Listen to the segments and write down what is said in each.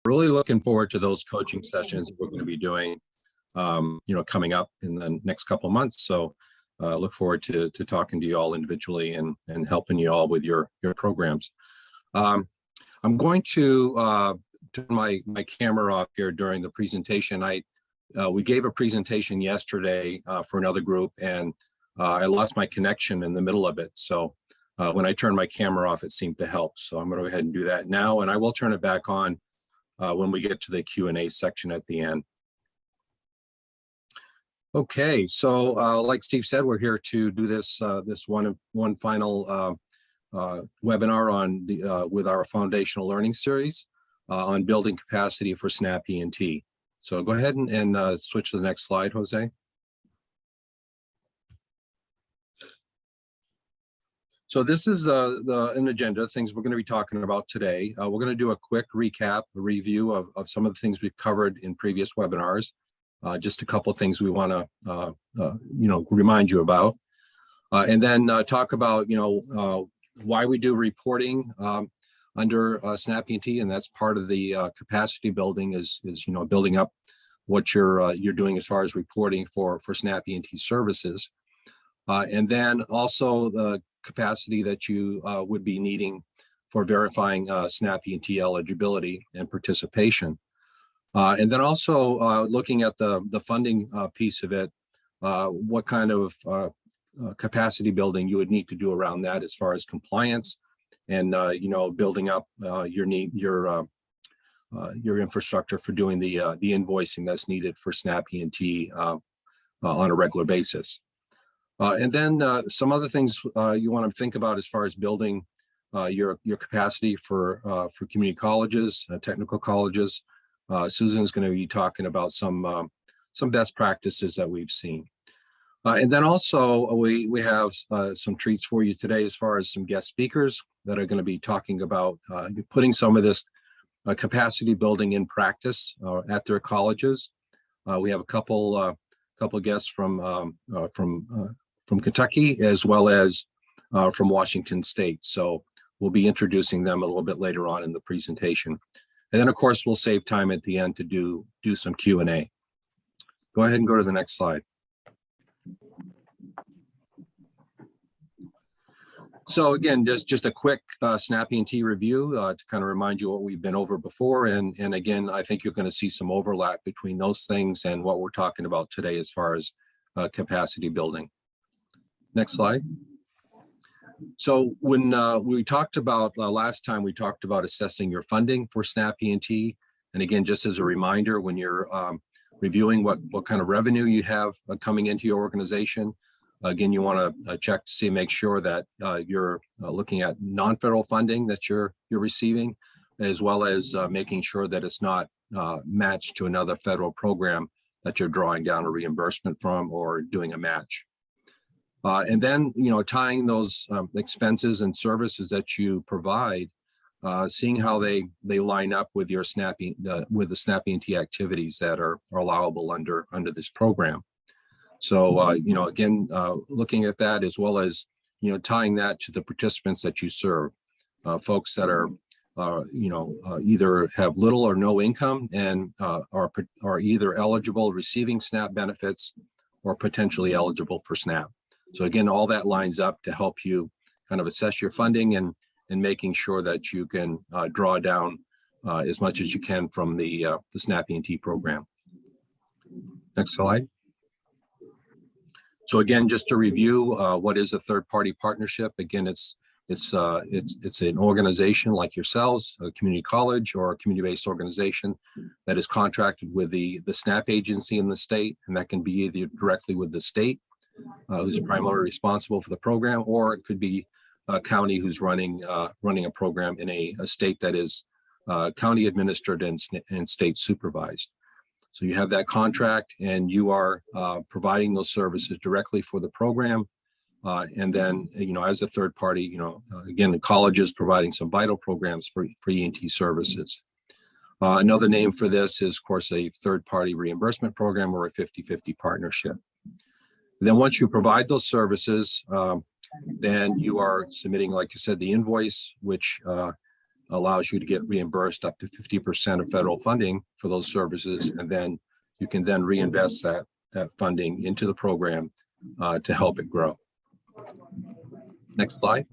really looking forward to those coaching sessions that we're going to be doing, coming up in the next couple of months. So look forward to talking to you all individually and helping you all with your programs. I'm going to turn my camera off here during the presentation. We gave a presentation yesterday for another group, and I lost my connection in the middle of it. So when I turned my camera off, it seemed to help. So I'm going to go ahead and do that now, and I will turn it back on when we get to the Q&A section at the end. Okay, so like Steve said, we're here to do this one final webinar on with our foundational learning series on building capacity for SNAP E&T. So go ahead and switch to the next slide, Jose. So this is an agenda, things we're going to be talking about today. We're going to do a quick recap, a review of some of the things we've covered in previous webinars. Just a couple of things we want to, remind you about. And then talk about, why we do reporting under SNAP E&T, and that's part of the capacity building is building up what you're doing as far as reporting for SNAP E&T services. And then also the capacity that you would be needing for verifying SNAP E&T eligibility and participation. And then also looking at the funding piece of it, what kind of capacity building you would need to do around that as far as compliance and building up your infrastructure for doing the invoicing that's needed for SNAP E&T on a regular basis. And then some other things you want to think about as far as building your capacity for community colleges, technical colleges. Susan's going to be talking about some best practices that we've seen. And then also we have some treats for you today as far as some guest speakers that are going to be talking about putting some of this capacity building in practice at their colleges. We have a couple guests from Kentucky as well as from Washington State. So we'll be introducing them a little bit later on in the presentation. And then of course we'll save time at the end to do some Q&A. Go ahead and go to the next slide. So again, just a quick SNAP E&T review to kind of remind you what we've been over before. And again, I think you're going to see some overlap between those things and what we're talking about today as far as capacity building. Next slide. So when we talked about last time, we talked about assessing your funding for SNAP E&T. And again, just as a reminder, when you're reviewing what kind of revenue you have coming into your organization, again, you want to check to see, make sure that you're looking at non-federal funding that you're receiving, as well as making sure that it's not matched to another federal program that you're drawing down a reimbursement from or doing a match. And then, tying those expenses and services that you provide, seeing how they line up with your with the SNAP E&T activities that are allowable under this program. So, again, looking at that as well as, tying that to the participants that you serve, folks that are, either have little or no income and are either eligible receiving SNAP benefits or potentially eligible for SNAP. So again, all that lines up to help you kind of assess your funding and making sure that you can draw down as much as you can from the SNAP E&T program. Next slide. So again, just to review, what is a third-party partnership? Again, it's an organization like yourselves, a community college or a community-based organization that is contracted with the SNAP agency in the state, and that can be either directly with the state, who's primarily responsible for the program, or it could be a county who's running a program in a state that is county administered and state supervised. So you have that contract and you are providing those services directly for the program. And then, as a third party, again, the college is providing some vital programs for E&T services. Another name for this is, of course, a third party reimbursement program or a 50-50 partnership. And then once you provide those services, then you are submitting, like you said, the invoice, which allows you to get reimbursed up to 50% of federal funding for those services, and then you can then reinvest that funding into the program to help it grow. Next slide.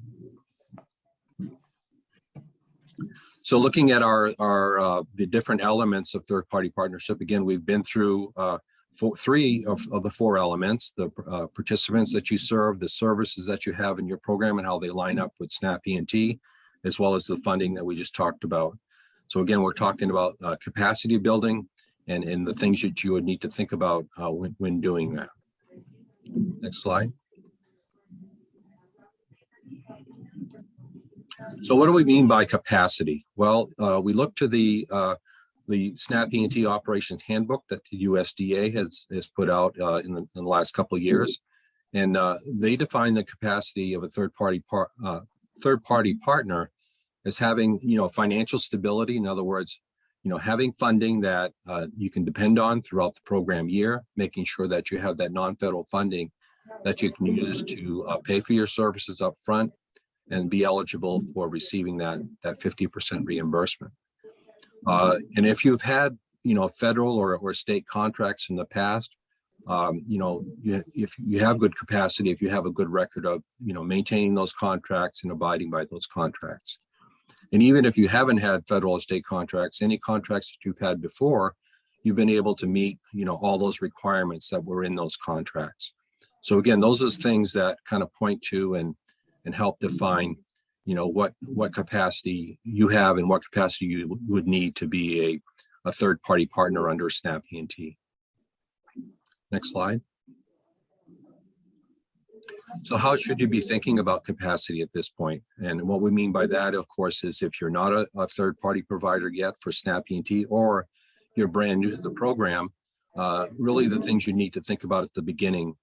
So looking at the different elements of third-party partnership, again, we've been through three of the four elements: the participants that you serve, the services that you have in your program, and how they line up with SNAP E&T, as well as the funding that we just talked about. So again, we're talking about capacity building and the things that you would need to think about when doing that. Next slide. So what do we mean by capacity? Well, we look to the SNAP E&T Operations Handbook that the USDA has put out in the last couple of years, and they define the capacity of a third-party partner as having, financial stability. In other words, having funding that you can depend on throughout the program year, making sure that you have that non-federal funding that you can use to pay for your services up front and be eligible for receiving that 50% reimbursement. And if you've had, federal or state contracts in the past, if you have good capacity, if you have a good record of, maintaining those contracts and abiding by those contracts. And even if you haven't had federal or state contracts, any contracts that you've had before, you've been able to meet, all those requirements that were in those contracts. So again, those are things that kind of point to and help define, what capacity you have and what capacity you would need to be a third-party partner under SNAP E&T. Next slide. So how should you be thinking about capacity at this point? And what we mean by that, of course, is if you're not a third-party provider yet for SNAP E&T, or you're brand new to the program, really the things you need to think about at the beginning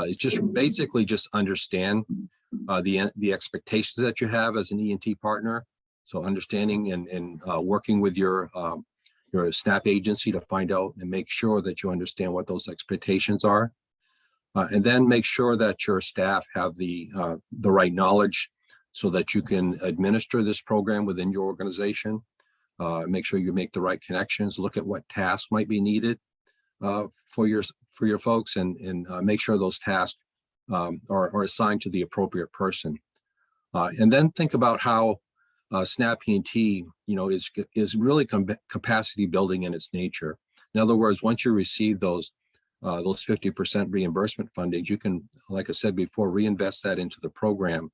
is basically just understand the expectations that you have as an E&T partner. So understanding and working with your SNAP agency to find out and make sure that you understand what those expectations are. And then make sure that your staff have the right knowledge so that you can administer this program within your organization. Make sure you make the right connections, look at what tasks might be needed for your folks, and make sure those tasks are assigned to the appropriate person. And then think about how SNAP E&T, is really capacity building in its nature. In other words, once you receive those 50% reimbursement fundings, you can, like I said before, reinvest that into the program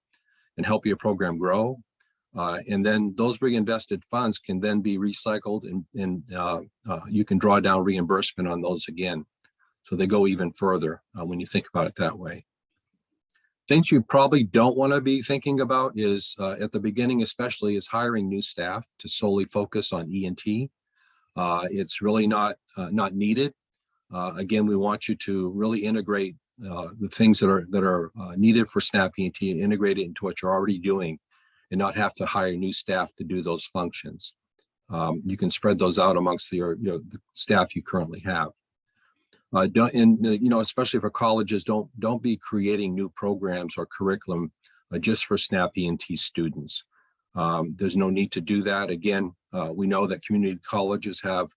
and help your program grow. And then those reinvested funds can then be recycled, and you can draw down reimbursement on those again. So they go even further when you think about it that way. Things you probably don't want to be thinking about is at the beginning, especially, is hiring new staff to solely focus on E&T. It's really not needed. Again, we want you to really integrate the things that are needed for SNAP E&T and integrate it into what you're already doing, and not have to hire new staff to do those functions. You can spread those out amongst the staff you currently have. Especially for colleges, don't be creating new programs or curriculum just for SNAP E&T students. There's no need to do that. Again, we know that community colleges have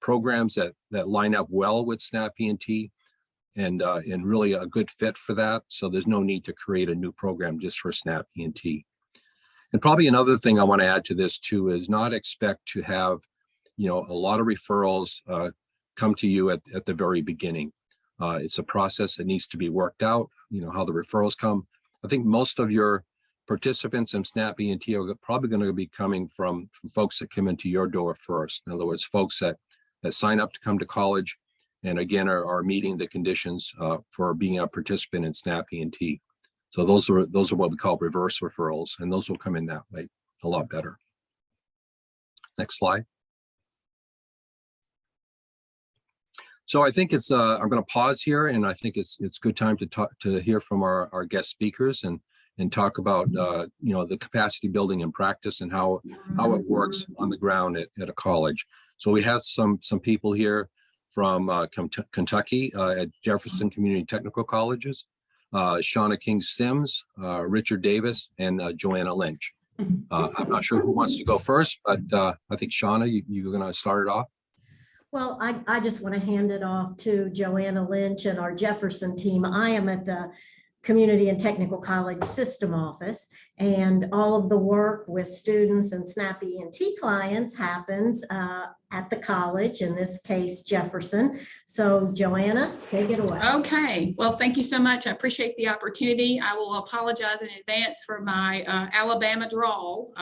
programs that line up well with SNAP E&T and really a good fit for that. So there's no need to create a new program just for SNAP E&T. And probably another thing I want to add to this too is not expect to have, a lot of referrals come to you at the very beginning. It's a process that needs to be worked out, how the referrals come. I think most of your participants in SNAP E&T are probably going to be coming from folks that come into your door first. In other words, folks that sign up to come to college and again are meeting the conditions for being a participant in SNAP E&T. So those are what we call reverse referrals, and those will come in that way a lot better. Next slide. So I think it's I'm going to pause here, and I think it's good time to hear from our guest speakers and talk about the capacity building in practice and how it works on the ground at a college. So we have some people here from Kentucky at Jefferson Community Technical Colleges, Shauna King Sims, Richard Davis, and Joanna Lynch. I'm not sure who wants to go first, but I think Shauna, you're going to start it off. Well, I just want to hand it off to Joanna Lynch and our Jefferson team. I am at the Community and Technical College System Office, and all of the work with students and SNAP E&T clients happens at the college, in this case, Jefferson. So Joanna, take it away. Okay, well, thank you so much. I appreciate the opportunity. I will apologize in advance for my Alabama drawl.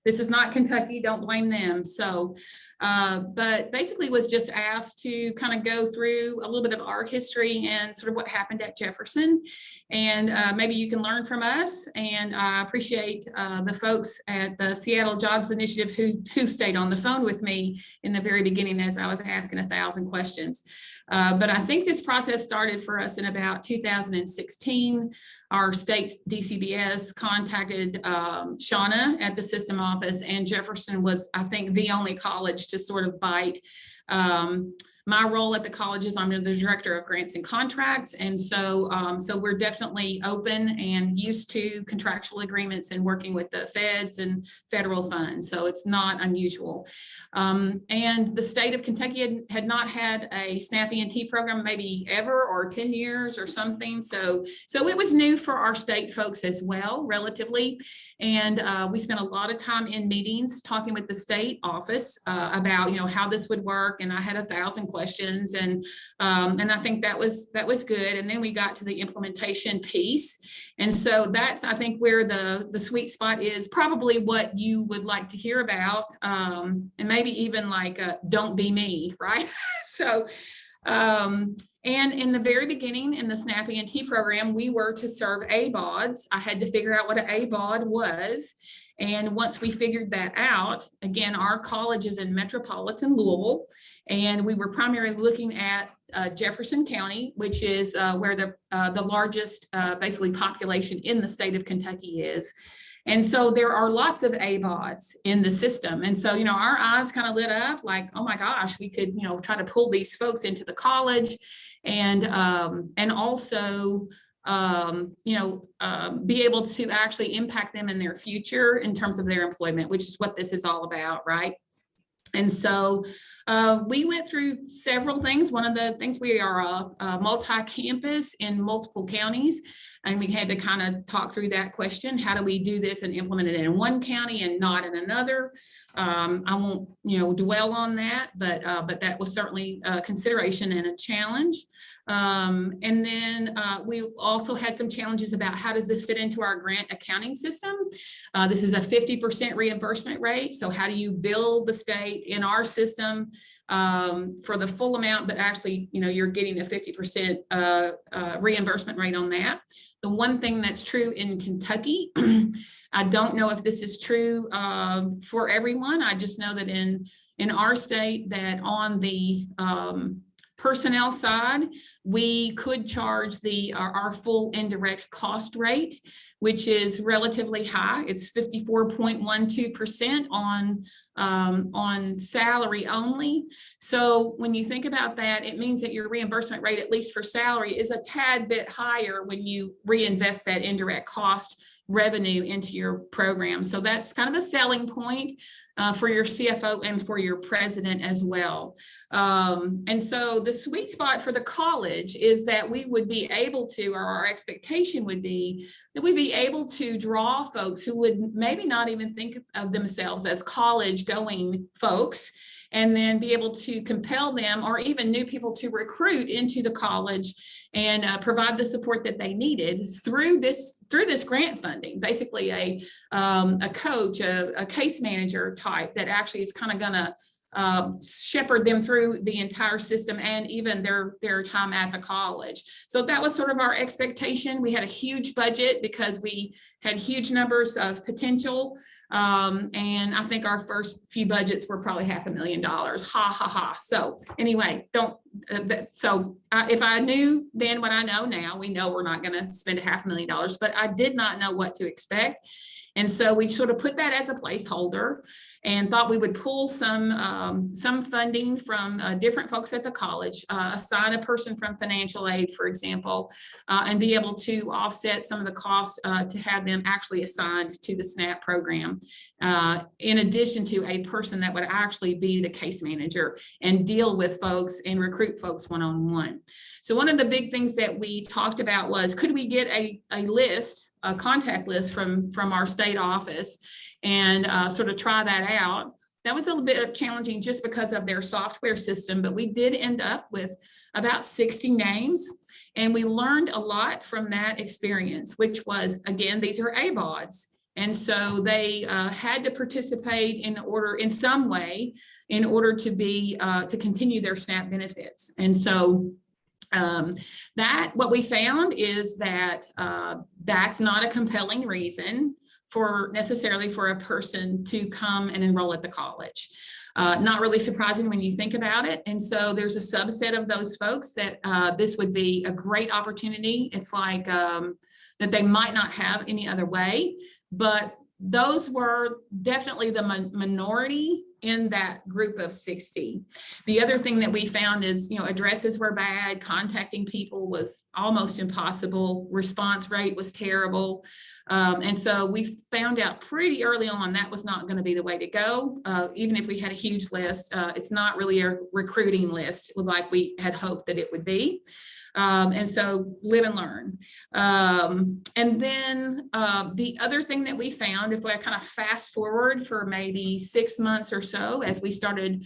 This is not Kentucky, don't blame them. So, but basically was just asked to kind of go through a little bit of our history and sort of what happened at Jefferson. And maybe you can learn from us. And I appreciate the folks at the Seattle Jobs Initiative who stayed on the phone with me in the very beginning as I was asking 1,000 questions. But I think this process started for us in about 2016. Our state DCBS contacted Shauna at the system office, and Jefferson was, I think, the only college to sort of bite. My role at the college is I'm the director of grants and contracts. And so, so we're definitely open and used to contractual agreements and working with the feds and federal funds. So it's not unusual. And the state of Kentucky had not had a SNAP E&T program maybe ever, or 10 years or something. So it was new for our state folks as well, relatively. And we spent a lot of time in meetings talking with the state office about, you know, how this would work. And I had 1,000 questions, and I think that was good. And then we got to the implementation piece. And so that's, I think, where the sweet spot is, probably what you would like to hear about, and maybe even like, don't be me, right? So, and in the very beginning in the SNAP E&T program, we were to serve ABODs. I had to figure out what an ABOD was. And once we figured that out, again, our college is in metropolitan Louisville, and we were primarily looking at Jefferson County, which is where the largest basically population in the state of Kentucky is. And so there are lots of ABODs in the system. And so, you know, our eyes kind of lit up like, oh my gosh, we could, you know, try to pull these folks into the college and also, you know, be able to actually impact them in their future in terms of their employment, which is what this is all about, right? And so we went through several things. One of the things, we are a multi-campus in multiple counties, and we had to kind of talk through that question. How do we do this and implement it in one county and not in another? I won't, you know, dwell on that, but that was certainly a consideration and a challenge. And then we also had some challenges about how does this fit into our grant accounting system? This is a 50% reimbursement rate. So how do you bill the state in our system for the full amount, but actually, you know, you're getting a 50% reimbursement rate on that. The one thing that's true in Kentucky, I don't know if this is true for everyone. I just know that in our state, that on the personnel side, we could charge our full indirect cost rate, which is relatively high. It's 54.12% on salary only. So when you think about that, it means that your reimbursement rate, at least for salary, is a tad bit higher when you reinvest that indirect cost revenue into your program. So that's kind of a selling point for your CFO and for your president as well. And so the sweet spot for the college is that we would be able to, or our expectation would be that we'd be able to draw folks who would maybe not even think of themselves as college going folks, and then be able to compel them, or even new people, to recruit into the college and provide the support that they needed through this grant funding. Basically a coach, a case manager type that actually is kind of gonna shepherd them through the entire system and even their time at the college. So that was sort of our expectation. We had a huge budget because we had huge numbers of potential. And I think our first few budgets were probably $500,000. Ha ha ha. So anyway, if I knew then what I know now, we know we're not going to spend $500,000, but I did not know what to expect. And so we sort of put that as a placeholder. and thought we would pull some funding from different folks at the college, assign a person from financial aid, for example, and be able to offset some of the costs to have them actually assigned to the SNAP program, in addition to a person that would actually be the case manager and deal with folks and recruit folks one-on-one. So one of the big things that we talked about was, could we get a list, a contact list from our state office, and sort of try that out. That was a little bit challenging just because of their software system, but we did end up with about 60 names. And we learned a lot from that experience, which was, again, these are ABODs. And so they had to participate in some way in order to be to continue their SNAP benefits. And so what we found is that that's not a compelling reason necessarily for a person to come and enroll at the college. Not really surprising when you think about it. And so there's a subset of those folks that this would be a great opportunity. It's like that they might not have any other way, but those were definitely the minority in that group of 60. The other thing that we found is, addresses were bad, contacting people was almost impossible, response rate was terrible. And so we found out pretty early on that was not going to be the way to go. Even if we had a huge list, it's not really a recruiting list like we had hoped that it would be. And so live and learn. And then the other thing that we found, if I kind of fast forward for maybe 6 months or so, as we started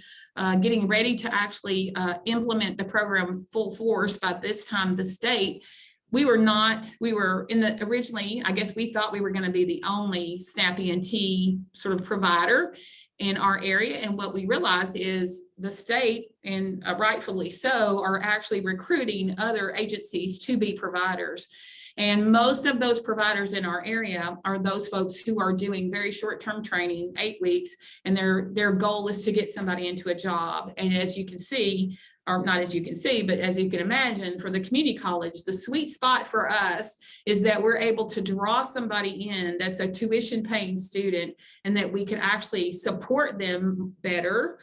getting ready to actually implement the program full force, by this time the state, originally, I guess we thought we were going to be the only SNAP ENT sort of provider in our area. And what we realized is the state, and rightfully so, are actually recruiting other agencies to be providers. And most of those providers in our area are those folks who are doing very short-term training, 8 weeks, and their goal is to get somebody into a job. And as you can see, or not as you can see, but as you can imagine, for the community college, the sweet spot for us is that we're able to draw somebody in that's a tuition paying student, and that we can actually support them better.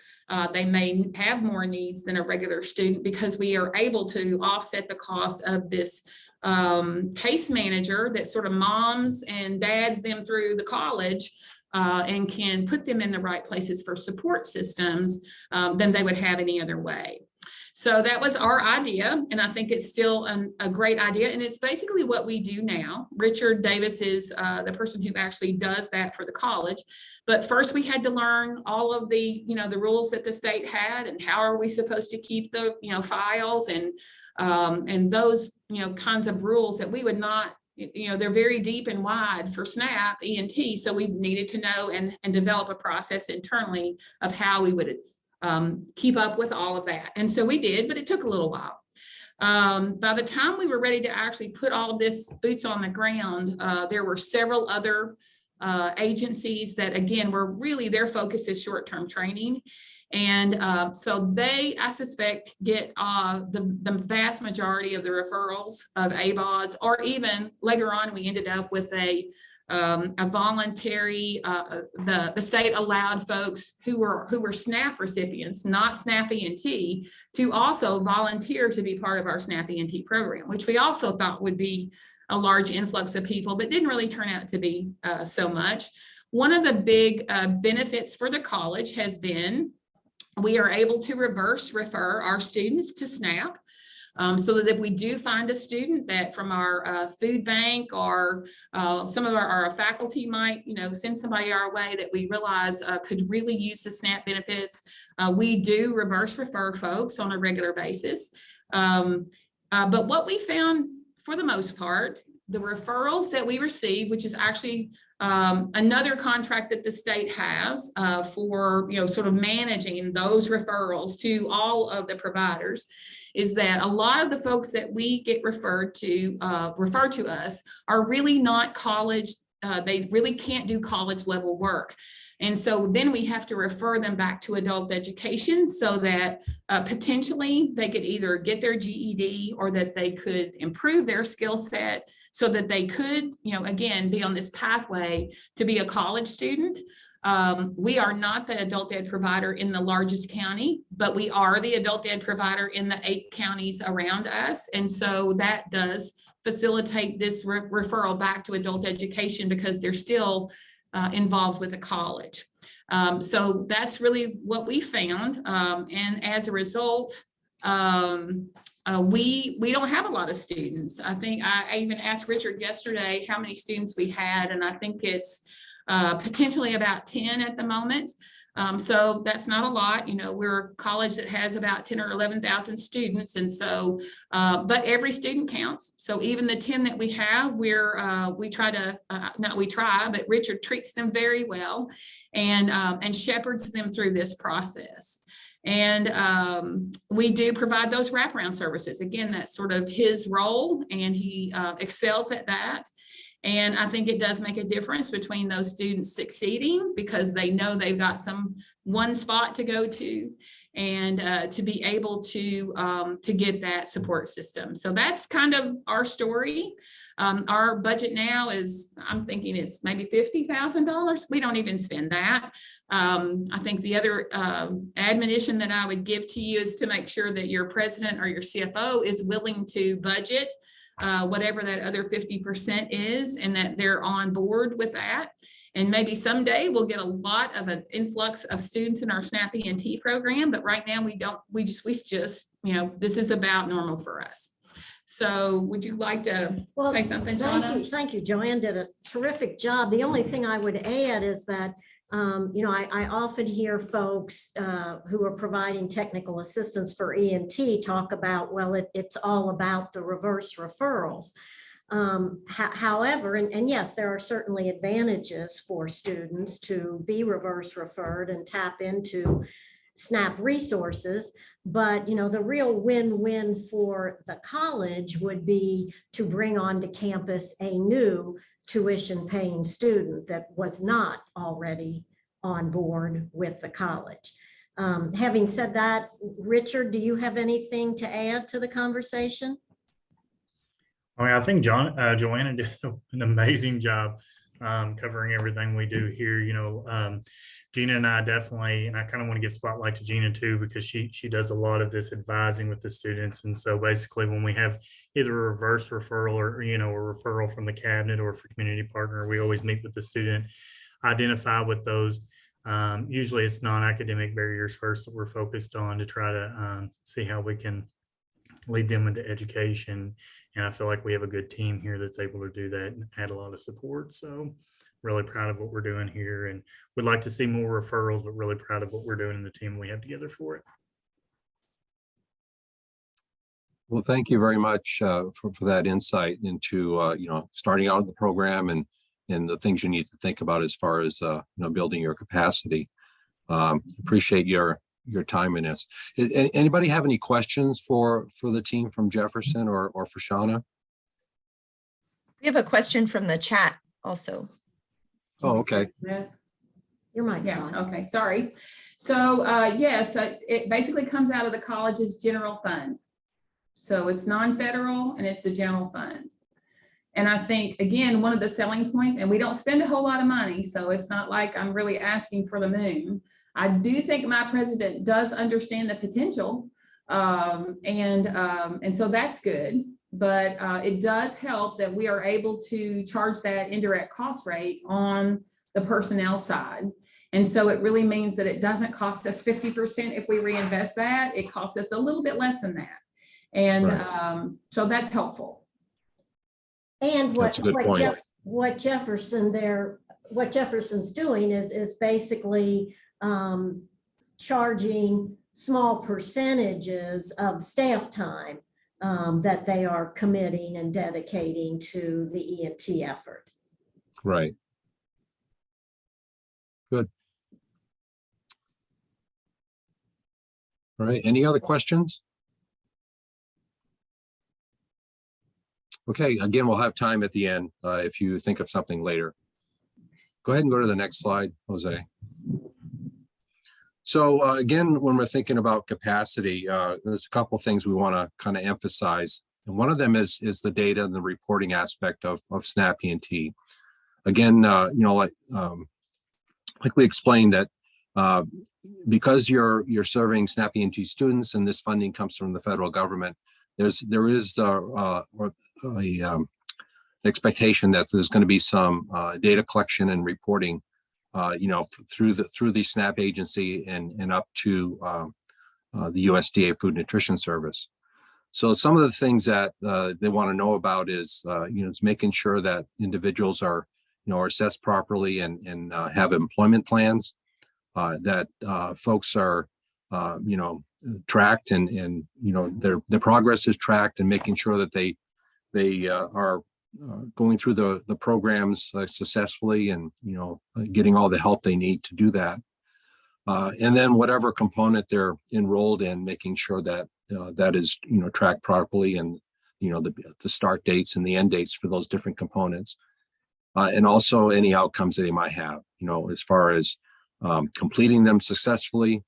They may have more needs than a regular student because we are able to offset the cost of this case manager that sort of moms and dads them through the college, and can put them in the right places for support systems than they would have any other way. So that was our idea, and I think it's still a great idea, and it's basically what we do now. Richard Davis is the person who actually does that for the college. But first we had to learn all of the, the rules that the state had, and how are we supposed to keep the, files and those, kinds of rules that we would not, they're very deep and wide for SNAP ENT. So we needed to know and develop a process internally of how we would keep up with all of that. And so we did, but it took a little while. By the time we were ready to actually put all of this boots on the ground, there were several other agencies that, again, were really, their focus is short-term training. And so they, I suspect, get the vast majority of the referrals of ABODs, or even later on, we ended up with a voluntary, the state allowed folks who were SNAP recipients, not SNAP ENT, to also volunteer to be part of our SNAP ENT program, which we also thought would be a large influx of people, but didn't really turn out to be so much. One of the big benefits for the college has been we are able to refer our students to SNAP. So that if we do find a student that from our food bank, or some of our faculty might, send somebody our way that we realize could really use the SNAP benefits, we do reverse refer folks on a regular basis. But what we found, for the most part, the referrals that we receive, which is actually another contract that the state has for, sort of managing those referrals to all of the providers, is that a lot of the folks that we get referred to us are really not college. They really can't do college level work. And so then we have to refer them back to adult education so that potentially they could either get their GED, or that they could improve their skill set so that they could, again, be on this pathway to be a college student. We are not the adult ed provider in the largest county, but we are the adult ed provider in the 8 counties around us. And so that does facilitate this referral back to adult education because they're still involved with a college. So that's really what we found. And as a result, we don't have a lot of students. I think I even asked Richard yesterday how many students we had, and I think it's potentially about 10 at the moment. So that's not a lot. You know, we're a college that has about 10 or 11,000 students. And so, but every student counts. So even the 10 that we have, we try to, not we try, but Richard treats them very well and shepherds them through this process. And we do provide those wraparound services. Again, that's sort of his role, and he excels at that. And I think it does make a difference between those students succeeding because they know they've got one spot to go to, and to be able to get that support system. So that's kind of our story. Our budget now is, I'm thinking it's maybe $50,000. We don't even spend that. I think the other admonition that I would give to you is to make sure that your president or your CFO is willing to budget whatever that other 50% is, and that they're on board with that. And maybe someday we'll get a lot of an influx of students in our SNAP ENT program, but right now we don't, we just, you know, this is about normal for us. So would you like to say something, Joanna? Thank you. Joanne did a terrific job. The only thing I would add is that you know, I often hear folks who are providing technical assistance for ENT talk about, well, it's all about the reverse referrals. However, and yes, there are certainly advantages for students to be reverse referred and tap into SNAP resources, but you know, the real win-win for the college would be to bring onto campus a new tuition paying student that was not already on board with the college. Having said that, Richard, do you have anything to add to the conversation? I mean, I think Joanna did an amazing job covering everything we do here. You know, Gina and I definitely, and I kind of want to give spotlight to Gina too, because she does a lot of this advising with the students. And so basically when we have either a reverse referral or, you know, a referral from the cabinet or for community partner, we always meet with the student, identify with those. Usually it's non-academic barriers first that we're focused on to try to see how we can lead them into education. And I feel like we have a good team here that's able to do that and add a lot of support. So really proud of what we're doing here, and would like to see more referrals, but really proud of what we're doing and the team we have together for it. Well, thank you very much for that insight into, you know, starting out the program and the things you need to think about as far as, you know, building your capacity. Appreciate your time in this. Anybody have any questions for the team from Jefferson or for Shauna? We have a question from the chat also. Oh, okay. Your mic's Yeah, on. okay, sorry. So yes, it basically comes out of the college's general fund. So it's non-federal and it's the general fund. And I think, again, one of the selling points, and we don't spend a whole lot of money, so it's not like I'm really asking for the moon. I do think my president does understand the potential, and so that's good. But it does help that we are able to charge that indirect cost rate on the personnel side. And so it really means that it doesn't cost us 50% if we reinvest that. It costs us a little bit less than that. And right. So that's helpful. And what Jefferson's doing is basically charging small percentages of staff time that they are committing and dedicating to the ENT effort. Right. Good. All right. Any other questions? Okay. Again, we'll have time at the end if you think of something later. Go ahead and go to the next slide, Jose. So again, when we're thinking about capacity, there's a couple of things we want to kind of emphasize. And one of them is the data and the reporting aspect of SNAP ENT. Again, you know, like like we explained that because you're serving SNAP ENT students and this funding comes from the federal government, there is expectation that there's going to be some data collection and reporting, through the SNAP agency and up to the USDA Food Nutrition Service. So some of the things that they want to know about is making sure that individuals are assessed properly and have employment plans, that folks are tracked and their progress is tracked, and making sure that they are going through the programs successfully and getting all the help they need to do that. And then whatever component they're enrolled in, making sure that that is tracked properly, and the start dates and the end dates for those different components, and also any outcomes that they might have, as far as completing them successfully,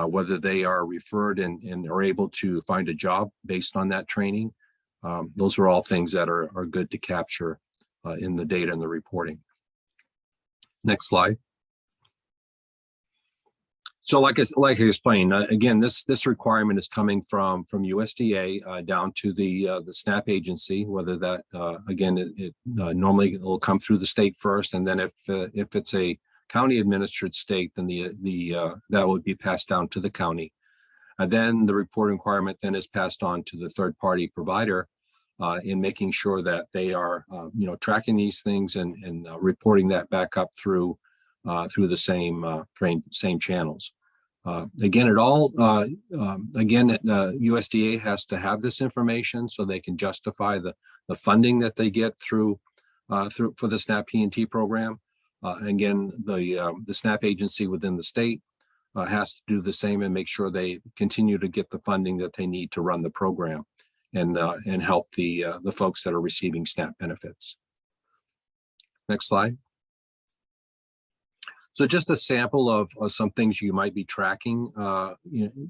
whether they are referred and are able to find a job based on that training. Those are all things that are good to capture in the data and the reporting. Next slide. So like I explained, again, this requirement is coming from USDA down to the SNAP agency, whether that, again, it normally will come through the state first, and then if it's a county administered state, then that would be passed down to the county. And then the reporting requirement then is passed on to the third party provider in making sure that they are tracking these things and reporting that back up through the same channels. Again, USDA has to have this information so they can justify the funding that they get through for the SNAP ENT program. Again, the SNAP agency within the state has to do the same and make sure they continue to get the funding that they need to run the program and help the folks that are receiving SNAP benefits. Next slide. So just a sample of some things you might be tracking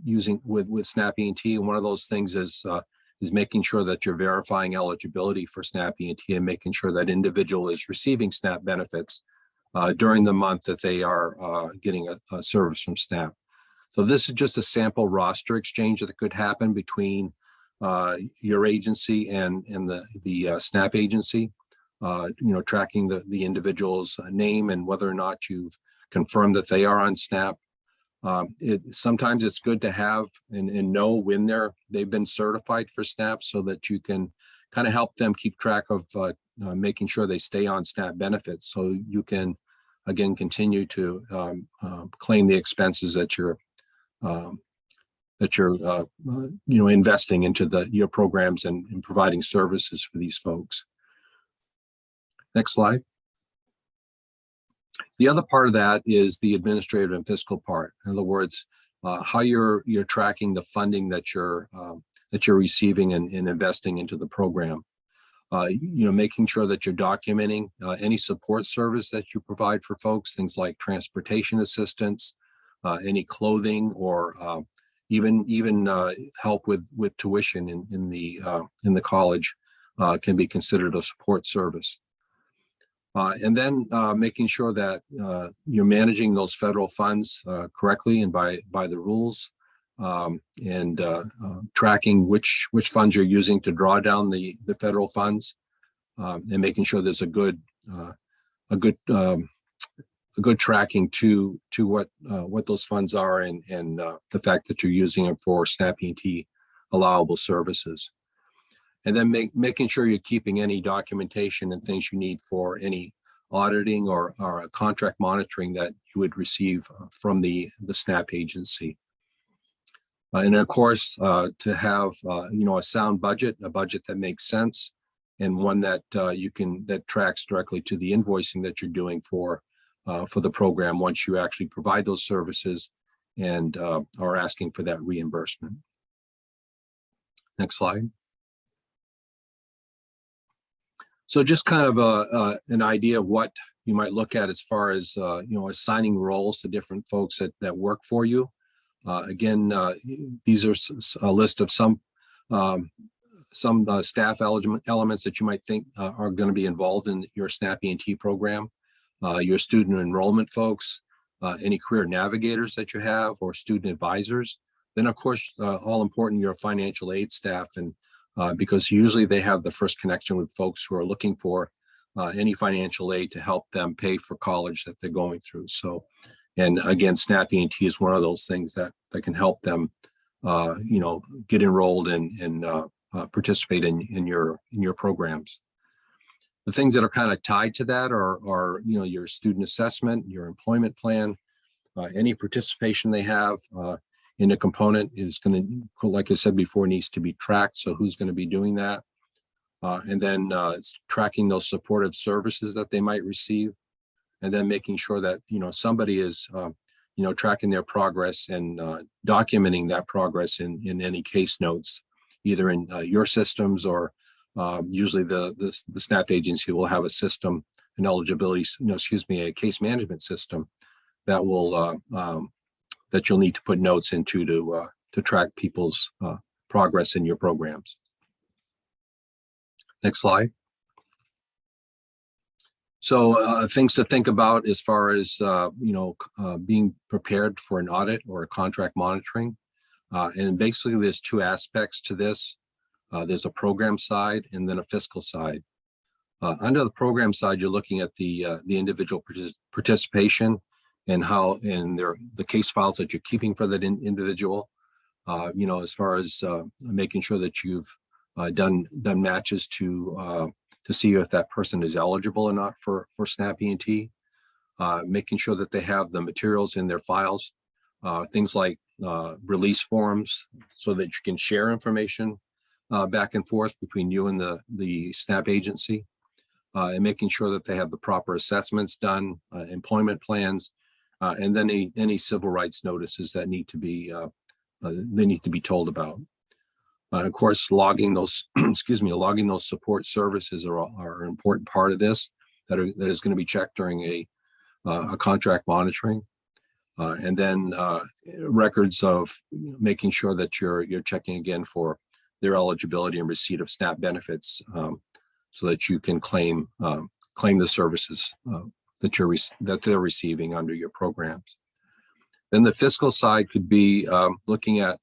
using with SNAP ENT. And one of those things is making sure that you're verifying eligibility for SNAP ENT and making sure that individual is receiving SNAP benefits during the month that they are getting a service from SNAP. So this is just a sample roster exchange that could happen between your agency and the SNAP agency. Tracking the individual's name and whether or not you've confirmed that they are on SNAP. Sometimes it's good to have and know when they've been certified for SNAP, so that you can kind of help them keep track of making sure they stay on SNAP benefits, so you can again continue to claim the expenses that you're investing into your programs and providing services for these folks. Next slide. The other part of that is the administrative and fiscal part. In other words, how you're tracking the funding that you're receiving and investing into the program. Making sure that you're documenting any support service that you provide for folks, things like transportation assistance, any clothing, or even help with tuition in the college can be considered a support service. And then making sure that you're managing those federal funds correctly and by the rules, and tracking which funds you're using to draw down the federal funds, and making sure there's a good tracking to what those funds are and the fact that you're using them for SNAP ENT allowable services. And then making sure you're keeping any documentation and things you need for any auditing or contract monitoring that you would receive from the SNAP agency. And of course, to have a sound budget, a budget that makes sense, and one that that tracks directly to the invoicing that you're doing for the program once you actually provide those services and are asking for that reimbursement. Next slide. So just kind of an idea of what you might look at as far as assigning roles to different folks that work for you. Again, these are a list of some staff elements that you might think are going to be involved in your SNAP ENT program. Your student enrollment folks, any career navigators that you have or student advisors. Then, of course, all important, your financial aid staff, and because usually they have the first connection with folks who are looking for any financial aid to help them pay for college that they're going through. So, and again, SNAP E&T is one of those things that can help them, get enrolled and participate in your programs. The things that are kind of tied to that are your student assessment, your employment plan, any participation they have in a component is going to, like I said before, needs to be tracked. So who's going to be doing that? And then it's tracking those supportive services that they might receive, and then making sure that somebody is tracking their progress and documenting that progress in any case notes, either in your systems or usually the SNAP agency will have a system, an eligibility, a case management system that will that you'll need to put notes into to track people's progress in your programs. Next slide. So things to think about as far as being prepared for an audit or a contract monitoring, and basically there's two aspects to this. There's a program side and then a fiscal side. Under the program side, you're looking at the individual participation and how the case files that you're keeping for that individual. As far as making sure that you've done matches to see if that person is eligible or not for SNAP E&T, making sure that they have the materials in their files, things like release forms, so that you can share information back and forth between you and the SNAP agency, and making sure that they have the proper assessments done, employment plans, and then any civil rights notices that need to be told about. Of course, logging those, logging those support services are an important part of this that is going to be checked during a contract monitoring, and then records of making sure that you're checking again for their eligibility and receipt of SNAP benefits, so that you can claim the services that they're receiving under your programs. Then the fiscal side could be looking at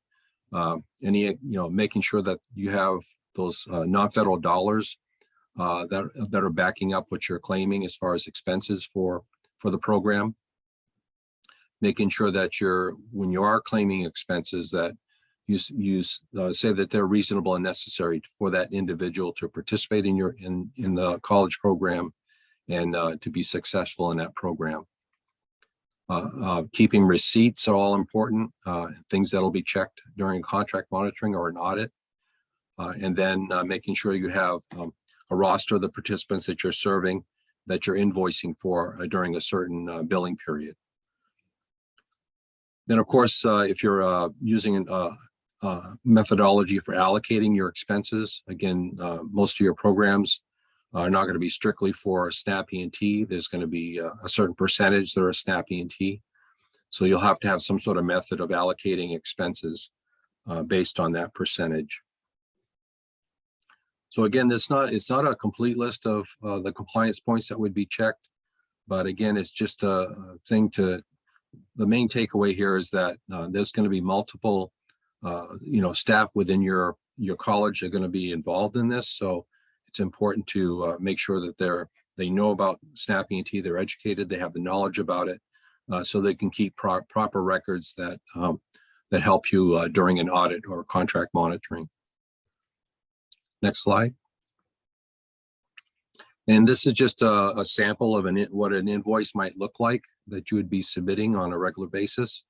making sure that you have those non-federal dollars that are backing up what you're claiming as far as expenses for the program. Making sure that when you are claiming expenses, that you say that they're reasonable and necessary for that individual to participate in the college program and to be successful in that program. Keeping receipts are all important, things that'll be checked during contract monitoring or an audit. And then making sure you have a roster of the participants that you're serving, that you're invoicing for during a certain billing period. Then, of course, if you're using methodology for allocating your expenses, again, most of your programs are not going to be strictly for SNAP E&T. There's going to be a certain percentage that are SNAP E&T. So you'll have to have some sort of method of allocating expenses based on that percentage. So again, it's not a complete list of the compliance points that would be checked, but again, it's just a thing the main takeaway here is that there's going to be multiple staff within your college are going to be involved in this. So it's important to make sure that they know about SNAP E&T, they're educated, they have the knowledge about it, so they can keep proper records that help you during an audit or contract monitoring. Next slide. And this is just a sample of what an invoice might look like that you would be submitting on a regular basis.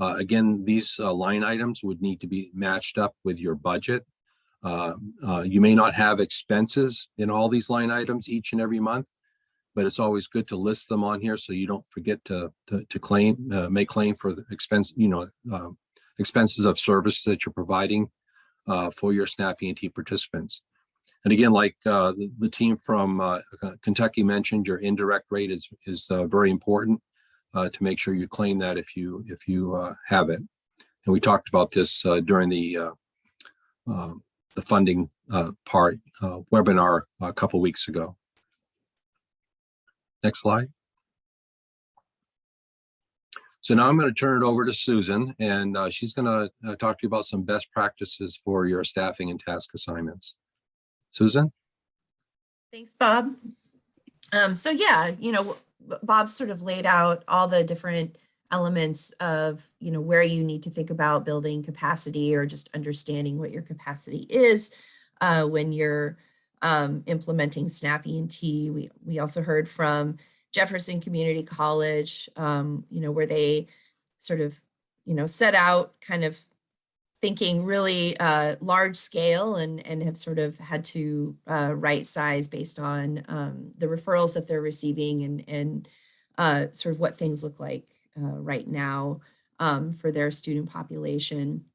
Again, these line items would need to be matched up with your budget. You may not have expenses in all these line items each and every month, but it's always good to list them on here so you don't forget to make claim for the expenses of service that you're providing for your SNAP E&T participants. And again, like the team from Kentucky mentioned, your indirect rate is very important to make sure you claim that if you have it. And we talked about this during the funding part webinar a couple weeks ago. Next slide. So now I'm going to turn it over to Susan, and she's going to talk to you about some best practices for your staffing and task assignments. Susan? Thanks, Bob. So yeah, Bob sort of laid out all the different elements of, where you need to think about building capacity or just understanding what your capacity is when you're implementing SNAP E&T. We also heard from Jefferson Community College, where they sort of, set out kind of thinking really large scale and have sort of had to right size based on the referrals that they're receiving and sort of what things look like right now for their student population.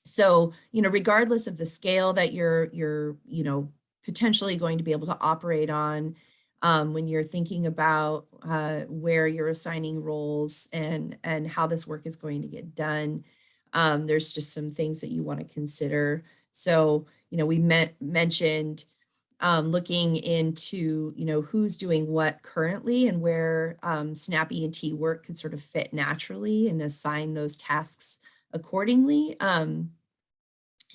So, regardless of the scale that you're potentially going to be able to operate on, when you're thinking about where you're assigning roles and how this work is going to get done, there's just some things that you want to consider. So, we mentioned looking into, who's doing what currently and where SNAP E&T work could sort of fit naturally and assign those tasks accordingly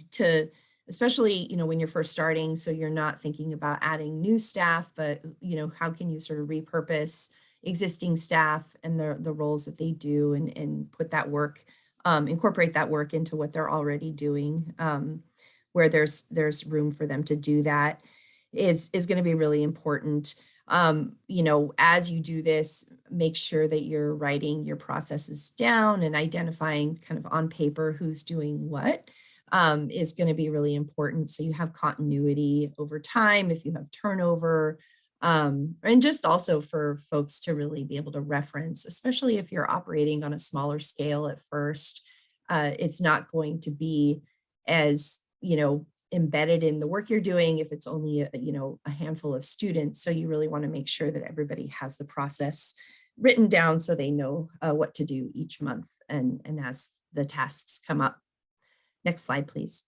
to, especially, when you're first starting, so you're not thinking about adding new staff, but, how can you sort of repurpose existing staff and the roles that they do and put that work, incorporate that work into what they're already doing, where there's room for them to do that is going to be really important. As you do this, make sure that you're writing your processes down and identifying kind of on paper who's doing what is going to be really important. So you have continuity over time if you have turnover, and just also for folks to really be able to reference, especially if you're operating on a smaller scale at first. It's not going to be as, embedded in the work you're doing if it's only a handful of students. So you really want to make sure that everybody has the process written down so they know what to do each month and as the tasks come up. Next slide, please.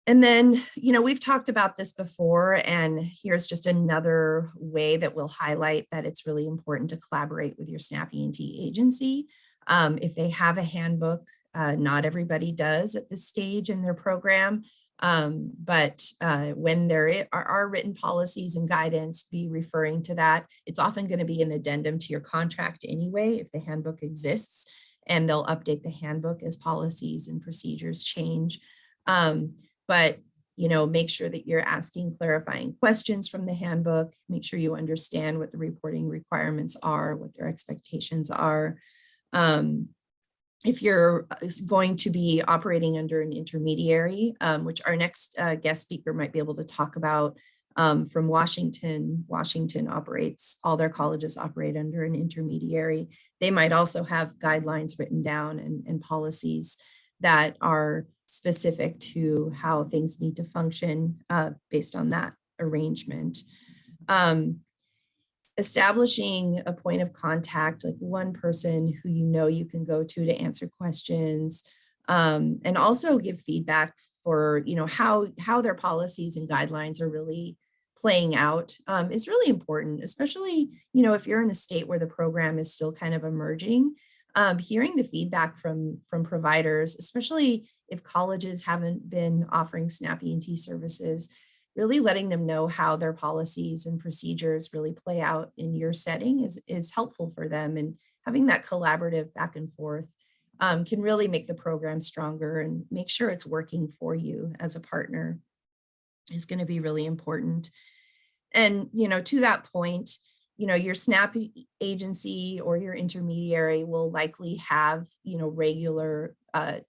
And then, we've talked about this before, and here's just another way that we'll highlight that it's really important to collaborate with your SNAP E&T agency. If they have a handbook, not everybody does at this stage in their program, but when there are written policies and guidance, be referring to that. It's often going to be an addendum to your contract anyway, if the handbook exists, and they'll update the handbook as policies and procedures change. But make sure that you're asking clarifying questions from the handbook. Make sure you understand what the reporting requirements are, what their expectations are. If you're going to be operating under an intermediary, which our next guest speaker might be able to talk about from Washington. Washington operates, all their colleges operate under an intermediary. They might also have guidelines written down and policies that are specific to how things need to function based on that arrangement. Establishing a point of contact, like one person who you can go to answer questions, and also give feedback for how their policies and guidelines are really playing out is really important, especially if you're in a state where the program is still kind of emerging. Hearing the feedback from providers, especially if colleges haven't been offering SNAP E&T services, really letting them know how their policies and procedures really play out in your setting is helpful for them. And having that collaborative back and forth can really make the program stronger and make sure it's working for you as a partner is going to be really important. And, to that point, your SNAP agency or your intermediary will likely have, regular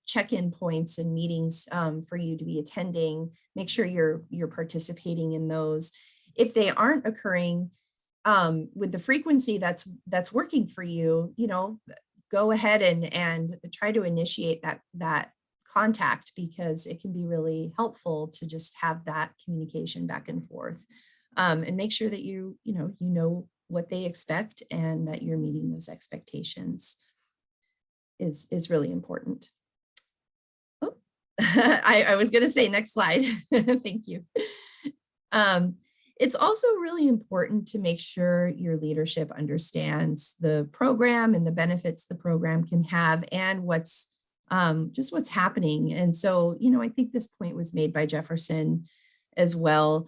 check-in points and meetings for you to be attending. Make sure you're participating in those. If they aren't occurring with the frequency that's working for you, go ahead and try to initiate that contact, because it can be really helpful to just have that communication back and forth, and make sure that you know what they expect and that you're meeting those expectations is really important. Oh, I was going to say next slide. Thank you. It's also really important to make sure your leadership understands the program and the benefits the program can have and what's just what's happening. And so, I think this point was made by Jefferson as well.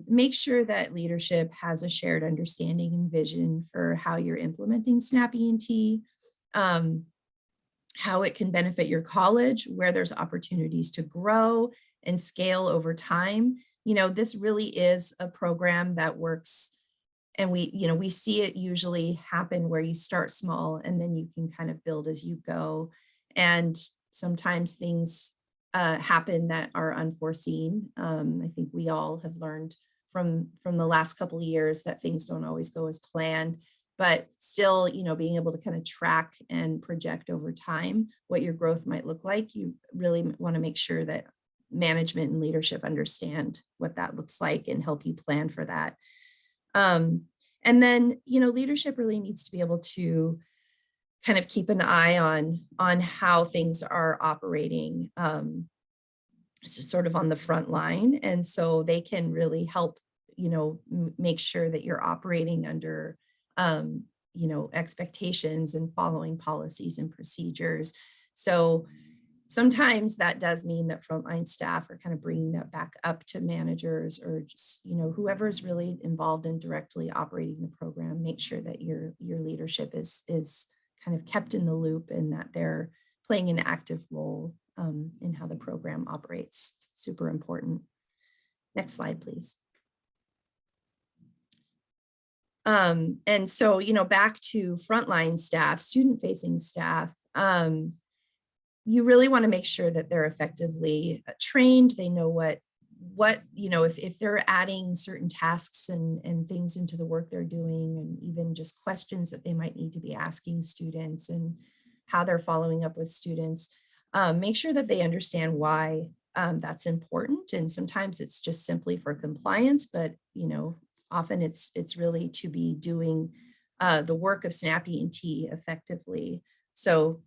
Make sure that leadership has a shared understanding and vision for how you're implementing SNAP E&T, how it can benefit your college, where there's opportunities to grow and scale over time. This really is a program that works, and we see it usually happen where you start small and then you can kind of build as you go. And sometimes things happen that are unforeseen. I think we all have learned from the last couple of years that things don't always go as planned, but still, being able to kind of track and project over time what your growth might look like. You really want to make sure that management and leadership understand what that looks like and help you plan for that. And then, leadership really needs to be able to kind of keep an eye on how things are operating, sort of on the front line. And so they can really help, make sure that you're operating under, expectations and following policies and procedures. So sometimes that does mean that frontline staff are kind of bringing that back up to managers or just, whoever is really involved in directly operating the program. Make sure that your leadership is kind of kept in the loop and that they're playing an active role in how the program operates. Super important. Next slide, please. And so, back to frontline staff, student-facing staff, you really want to make sure that they're effectively trained. They know what if they're adding certain tasks and things into the work they're doing, and even just questions that they might need to be asking students and how they're following up with students, make sure that they understand why that's important. And sometimes it's just simply for compliance, but often it's really to be doing the work of SNAP E&T effectively. So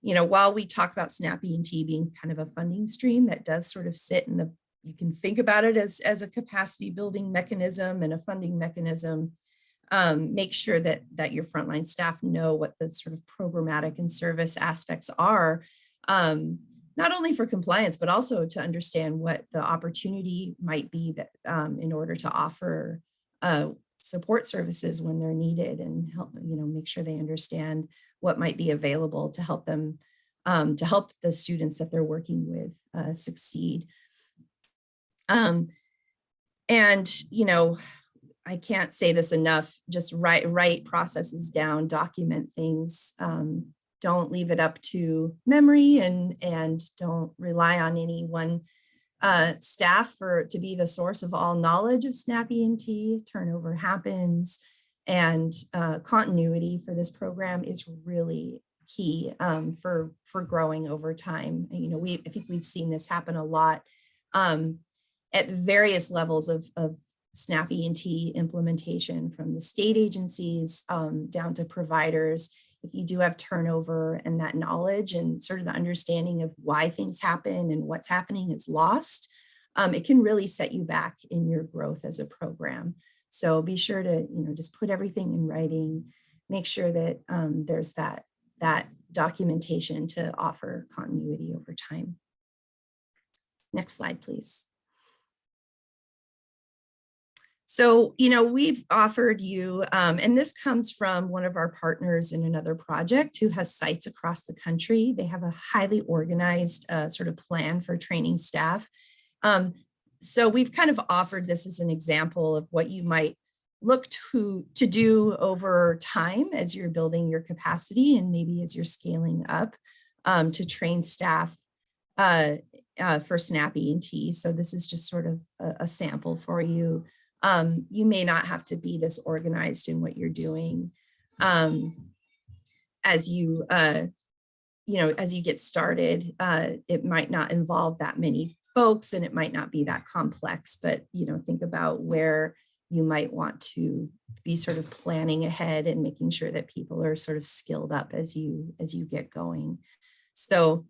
while we talk about SNAP E&T being kind of a funding stream that does sort of sit in you can think about it as a capacity building mechanism and a funding mechanism, make sure that your frontline staff know what the sort of programmatic and service aspects are, not only for compliance, but also to understand what the opportunity might be that in order to offer support services when they're needed, and help, make sure they understand what might be available to help them, to help the students that they're working with succeed. And, I can't say this enough, just write processes down, document things. Don't leave it up to memory, and don't rely on any one staff to be the source of all knowledge of SNAP E&T. Turnover happens, and continuity for this program is really key for growing over time. I think we've seen this happen a lot at various levels of SNAP E&T implementation, from the state agencies down to providers. If you do have turnover and that knowledge and sort of the understanding of why things happen and what's happening is lost, it can really set you back in your growth as a program. So be sure to, just put everything in writing, make sure that there's that documentation to offer continuity over time. Next slide, please. So, we've offered you, and this comes from one of our partners in another project who has sites across the country. They have a highly organized sort of plan for training staff. So we've kind of offered this as an example of what you might look to do over time as you're building your capacity, and maybe as you're scaling up to train staff for SNAP E&T. So this is just sort of a sample for you. You may not have to be this organized in what you're doing as you get started. It might not involve that many folks, and it might not be that complex, but think about where you might want to be sort of planning ahead and making sure that people are sort of skilled up as you get going. So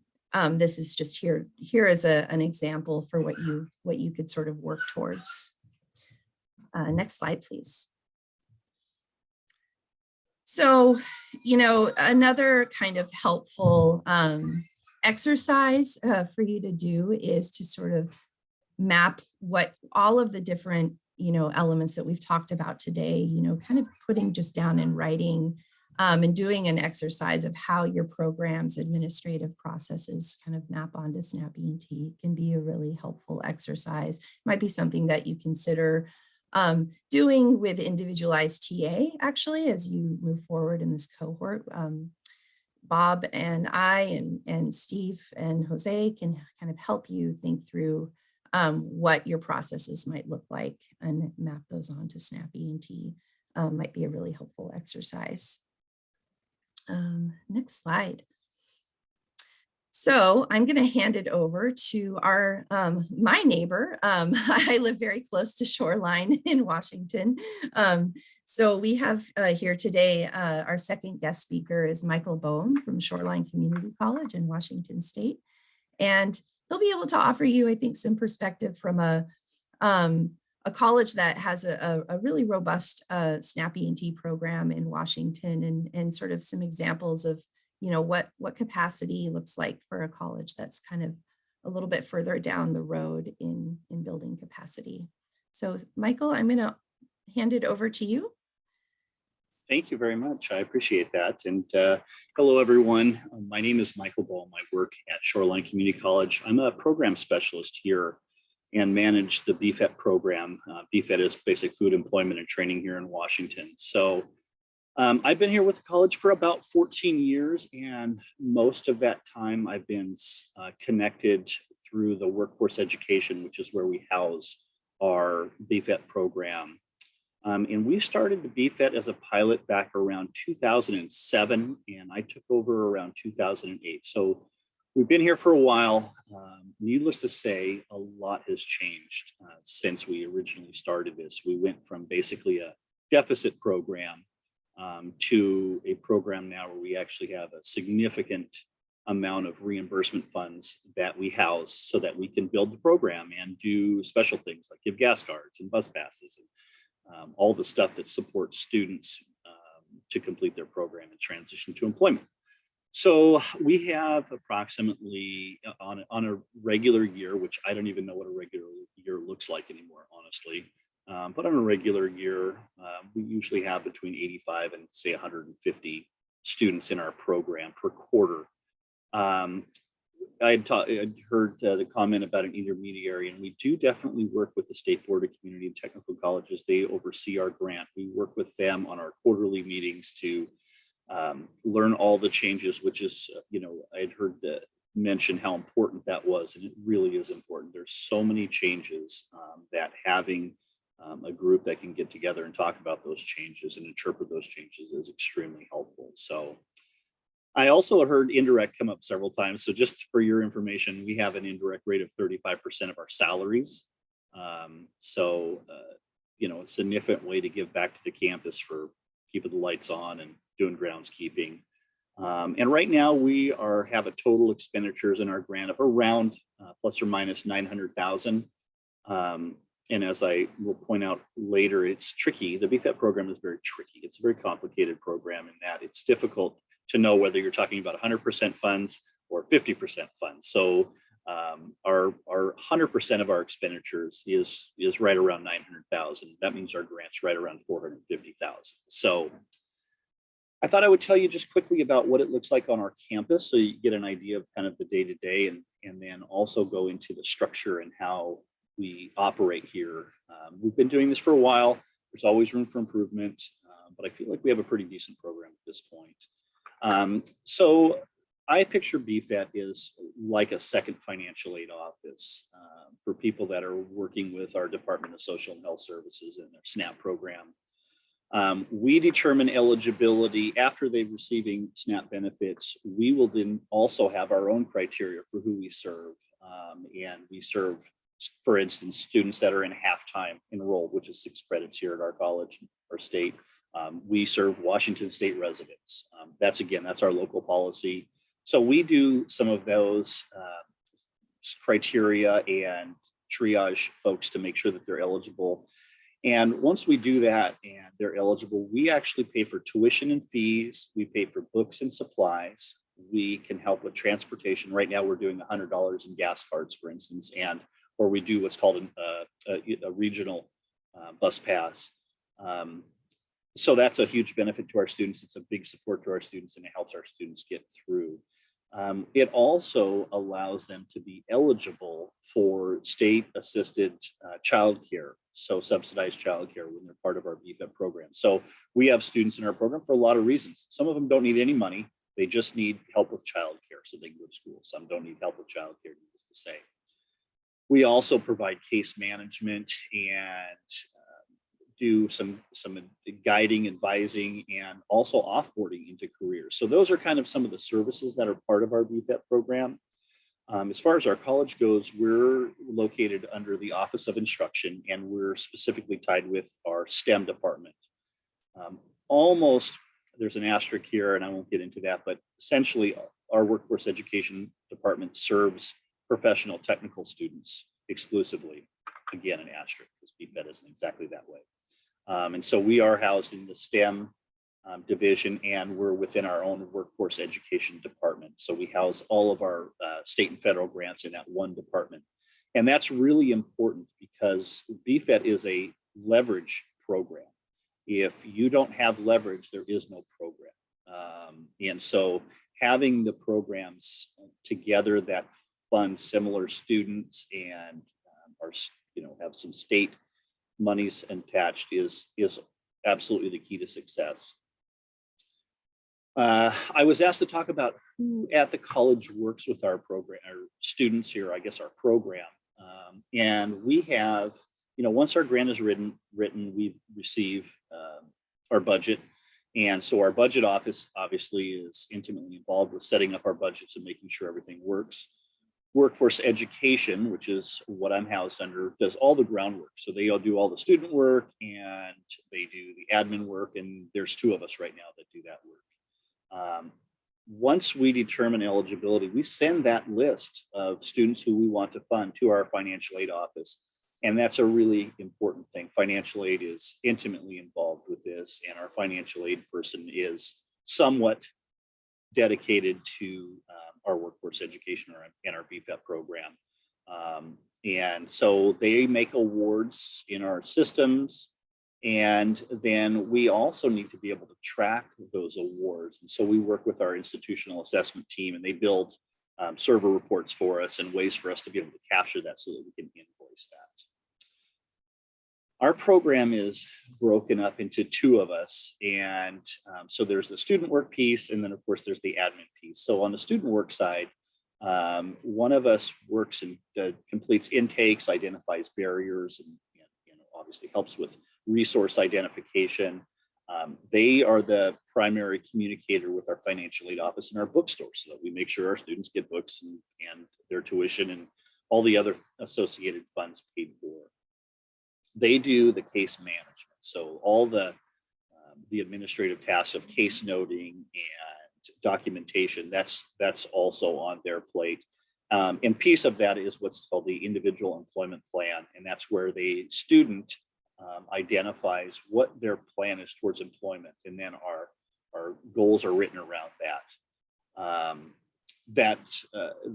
this is just here as an example for what you could sort of work towards. Next slide, please. So, another kind of helpful exercise for you to do is to sort of map what all of the different, elements that we've talked about today, kind of putting just down in writing and doing an exercise of how your program's administrative processes kind of map onto SNAP E&T can be a really helpful exercise. Might be something that you consider doing with individualized TA, actually, as you move forward in this cohort. Bob and I and Steve and Jose can kind of help you think through what your processes might look like and map those onto SNAP E&T. Might be a really helpful exercise. Next slide. So I'm going to hand it over to our my neighbor. I live very close to Shoreline in Washington. So we have here today, our second guest speaker is Michael Boehm from Shoreline Community College in Washington State. And he'll be able to offer you, I think, some perspective from a college that has a really robust SNAP E&T program in Washington, and sort of some examples of what capacity looks like for a college that's kind of a little bit further down the road in building capacity. So Michael, I'm going to hand it over to you. Thank you very much. I appreciate that. And hello, everyone. My name is Michael Boehm. I work at Shoreline Community College. I'm a program specialist here and manage the BFET program. BFET is Basic Food Employment and Training here in Washington. So I've been here with the college for about 14 years, and most of that time I've been connected through the workforce education, which is where we house our BFET program. And we started the BFET as a pilot back around 2007, and I took over around 2008. So we've been here for a while. Needless to say, a lot has changed since we originally started this. We went from basically a deficit program to a program now where we actually have a significant amount of reimbursement funds that we house so that we can build the program and do special things like give gas cards and bus passes and all the stuff that supports students to complete their program and transition to employment. So we have approximately on a regular year, which I don't even know what a regular year looks like anymore, honestly. But on a regular year, we usually have between 85 and say 150 students in our program per quarter. I'd heard the comment about an intermediary, and we do definitely work with the State Board of Community and Technical Colleges. They oversee our grant. We work with them on our quarterly meetings to learn all the changes, which is, I'd heard mention how important that was, and it really is important. There's so many changes that having a group that can get together and talk about those changes and interpret those changes is extremely helpful. So I also heard indirect come up several times. So just for your information, we have an indirect rate of 35% of our salaries. It's a significant way to give back to the campus for keeping the lights on and doing groundskeeping. And right now we have a total expenditures in our grant of around plus or minus 900,000. And as I will point out later, it's tricky. The BFET program is very tricky. It's a very complicated program in that it's difficult to know whether you're talking about 100% funds or 50% funds. So our 100% of our expenditures is right around 900,000. That means our grant's right around 450,000. So I thought I would tell you just quickly about what it looks like on our campus, so you get an idea of kind of the day-to-day, and then also go into the structure and how we operate here. We've been doing this for a while. There's always room for improvement, but I feel like we have a pretty decent program at this point. So I picture BFET is like a second financial aid office for people that are working with our Department of Social and Health Services and their SNAP program. We determine eligibility after they're receiving SNAP benefits. We will then also have our own criteria for who we serve. And we serve, for instance, students that are in half-time enrolled, which is 6 credits here at our college or state. We serve Washington State residents. That's our local policy. So we do some of those criteria and triage folks to make sure that they're eligible. And once we do that and they're eligible, we actually pay for tuition and fees. We pay for books and supplies. We can help with transportation. Right now, we're doing $100 in gas cards, for instance, or we do what's called a regional bus pass. So that's a huge benefit to our students. It's a big support to our students, and it helps our students get through. It also allows them to be eligible for state-assisted childcare, so subsidized childcare when they're part of our BFEP program. So we have students in our program for a lot of reasons. Some of them don't need any money. They just need help with childcare so they can go to school. Some don't need help with childcare, needless to say. We also provide case management and do some guiding, advising, and also offboarding into careers. So those are kind of some of the services that are part of our BFEP program. As far as our college goes, we're located under the Office of Instruction, and we're specifically tied with our STEM department. There's an asterisk here, and I won't get into that, but essentially our workforce education department serves professional technical students exclusively. Again, an asterisk, because BFET isn't exactly that way. And so we are housed in the STEM division, and we're within our own workforce education department. So we house all of our state and federal grants in that one department. And that's really important because BFET is a leverage program. If you don't have leverage, there is no program. And so having the programs together that fund similar students and have some state monies attached is absolutely the key to success. I was asked to talk about who at the college works with our program, our students here, I guess our program. And we have, once our grant is written, we receive our budget. And so our budget office obviously is intimately involved with setting up our budgets and making sure everything works. Workforce education, which is what I'm housed under, does all the groundwork. So they all do all the student work and they do the admin work. And there's 2 of us right now that do that work. Once we determine eligibility, we send that list of students who we want to fund to our financial aid office. And that's a really important thing. Financial aid is intimately involved with this, and our financial aid person is somewhat dedicated to our workforce education and our BFEP program. And so they make awards in our systems, and then we also need to be able to track those awards. And so we work with our institutional assessment team, and they build server reports for us and ways for us to be able to capture that so that we can invoice that. Our program is broken up into 2 of us. And so there's the student work piece, and then of course there's the admin piece. So on the student work side, one of us works and completes intakes, identifies barriers, and obviously helps with resource identification. They are the primary communicator with our financial aid office and our bookstore, so that we make sure our students get books and their tuition and all the other associated funds paid for. They do the case management. So all the administrative tasks of case noting and documentation, that's also on their plate. And piece of that is what's called the individual employment plan. And that's where the student identifies what their plan is towards employment. And then our goals are written around that.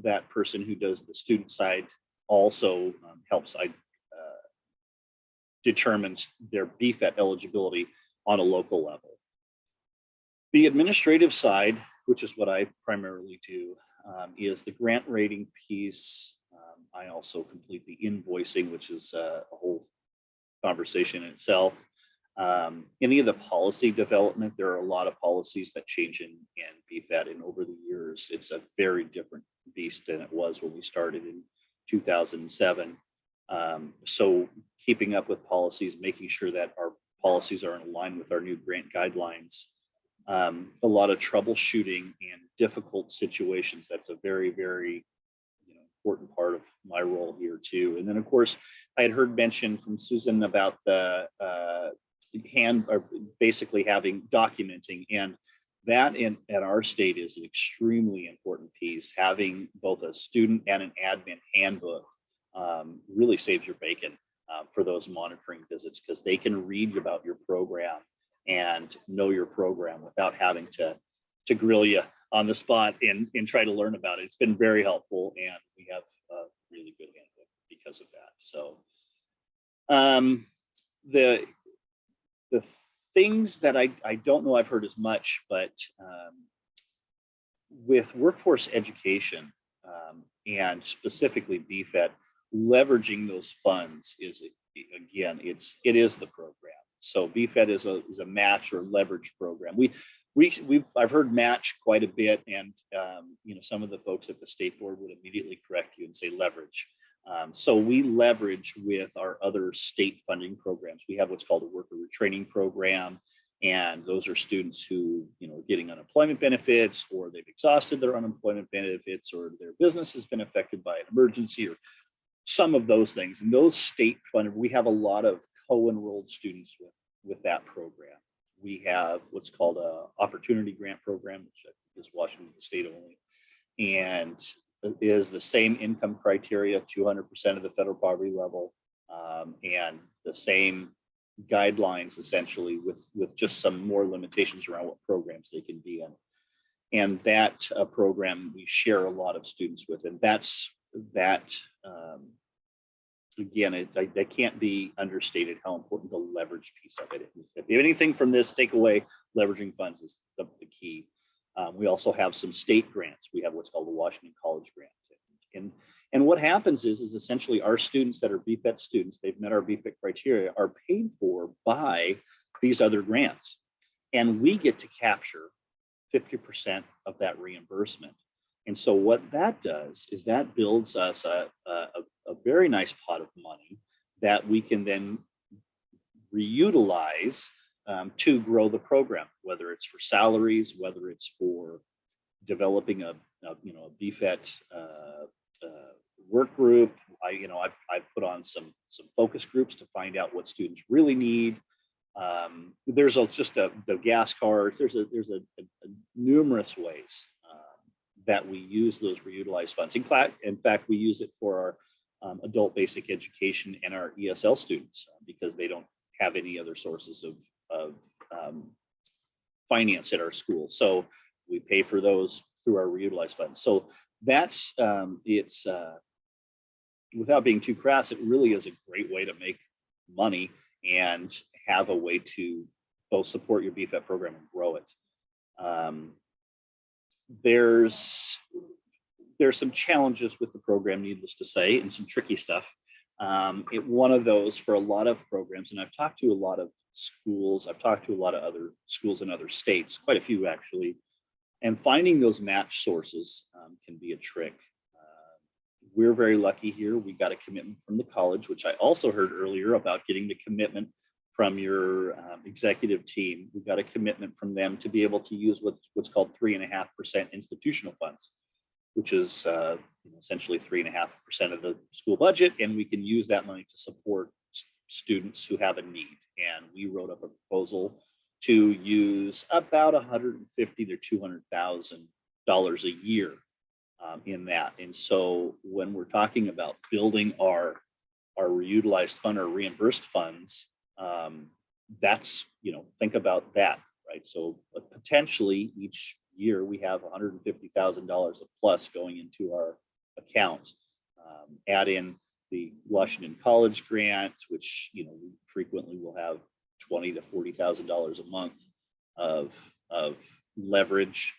That person who does the student side also helps determines their BFET eligibility on a local level. The administrative side, which is what I primarily do, is the grant rating piece. I also complete the invoicing, which is a whole conversation in itself. Any of the policy development, there are a lot of policies that change in BFET, and over the years, it's a very different beast than it was when we started in 2007. So keeping up with policies, making sure that our policies are in line with our new grant guidelines, a lot of troubleshooting and difficult situations. That's a very, very important part of my role here too. And then of course, I had heard mention from Susan about the basically having documenting, and that at our state is an extremely important piece. Having both a student and an admin handbook really saves your bacon for those monitoring visits, because they can read about your program and know your program without having to grill you on the spot and try to learn about it. It's been very helpful, and we have a really good handbook because of that. So the things that I don't know I've heard as much, but with workforce education and specifically BFET, leveraging those funds is, again, it is the program. So BFET is a match or leverage program. I've heard match quite a bit, and you know, some of the folks at the state board would immediately correct you and say leverage. So we leverage with our other state funding programs. We have what's called a worker retraining program, and those are students who, you know, are getting unemployment benefits, or they've exhausted their unemployment benefits, or their business has been affected by an emergency, or some of those things. And those state funded, we have a lot of co-enrolled students with that program. We have what's called a opportunity grant program, which is Washington State only, and is the same income criteria, 200% of the federal poverty level, and the same guidelines essentially, with just some more limitations around what programs they can be in. And that program we share a lot of students with, and that again, that can't be understated how important the leverage piece of it is. If you have anything from this, take away, leveraging funds is the key. We also have some state grants. We have what's called the Washington College Grant. And what happens is essentially our students that are BFET students, they've met our BFET criteria, are paid for by these other grants. And we get to capture 50% of that reimbursement. And so what that does is that builds us a very nice pot of money that we can then reutilize to grow the program, whether it's for salaries, whether it's for developing a BFET work group. I've put on some focus groups to find out what students really need. There's the gas card. There's a numerous ways that we use those reutilized funds. In fact, we use it for our adult basic education and our ESL students because they don't have any other sources of finance at our school. So we pay for those through our reutilized funds. So that's it's without being too crass, it really is a great way to make money and have a way to both support your BFET program and grow it. There's some challenges with the program, needless to say, and some tricky stuff. One of those for a lot of programs, and I've talked to a lot of schools, I've talked to a lot of other schools in other states, quite a few actually, and finding those match sources can be a trick. We're very lucky here. We got a commitment from the college, which I also heard earlier about getting the commitment from your executive team. We got a commitment from them to be able to use what's called 3.5% institutional funds, which is essentially 3.5% of the school budget, and we can use that money to support students who have a need. And we wrote up a proposal to use about $150,000 to $200,000 a year in that. And so when we're talking about building our reutilized fund or reimbursed funds, that's, think about that, right? So potentially each year we have $150,000 plus going into our account. Add in the Washington College Grant, which we frequently will have $20,000 to $40,000 a month of leverage.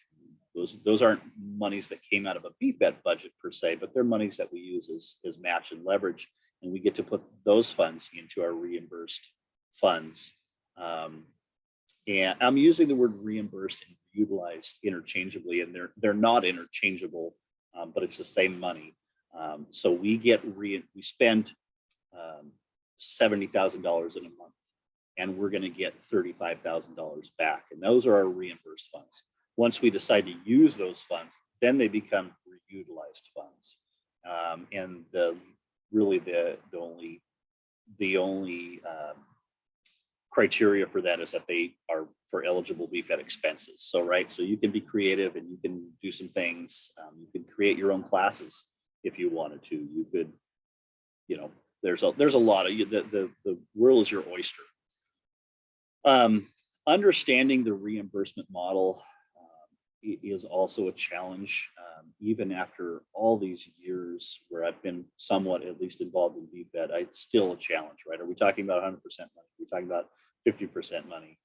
Those aren't monies that came out of a BFET budget per se, but they're monies that we use as match and leverage, and we get to put those funds into our reimbursed funds. And I'm using the word reimbursed and utilized interchangeably, and they're not interchangeable, but it's the same money. So we spend $70,000 in a month, and we're going to get $35,000 back, and those are our reimbursed funds. Once we decide to use those funds, then they become reutilized funds, and the only criteria for that is that they are for eligible BFET expenses. So you can be creative and you can do some things. You can create your own classes if you wanted to. You could, there's a lot of the world is your oyster. Understanding the reimbursement model is also a challenge, even after all these years where I've been somewhat at least involved in BFED. It's still a challenge, right? Are we talking about 100% money? Are we talking about 50% money?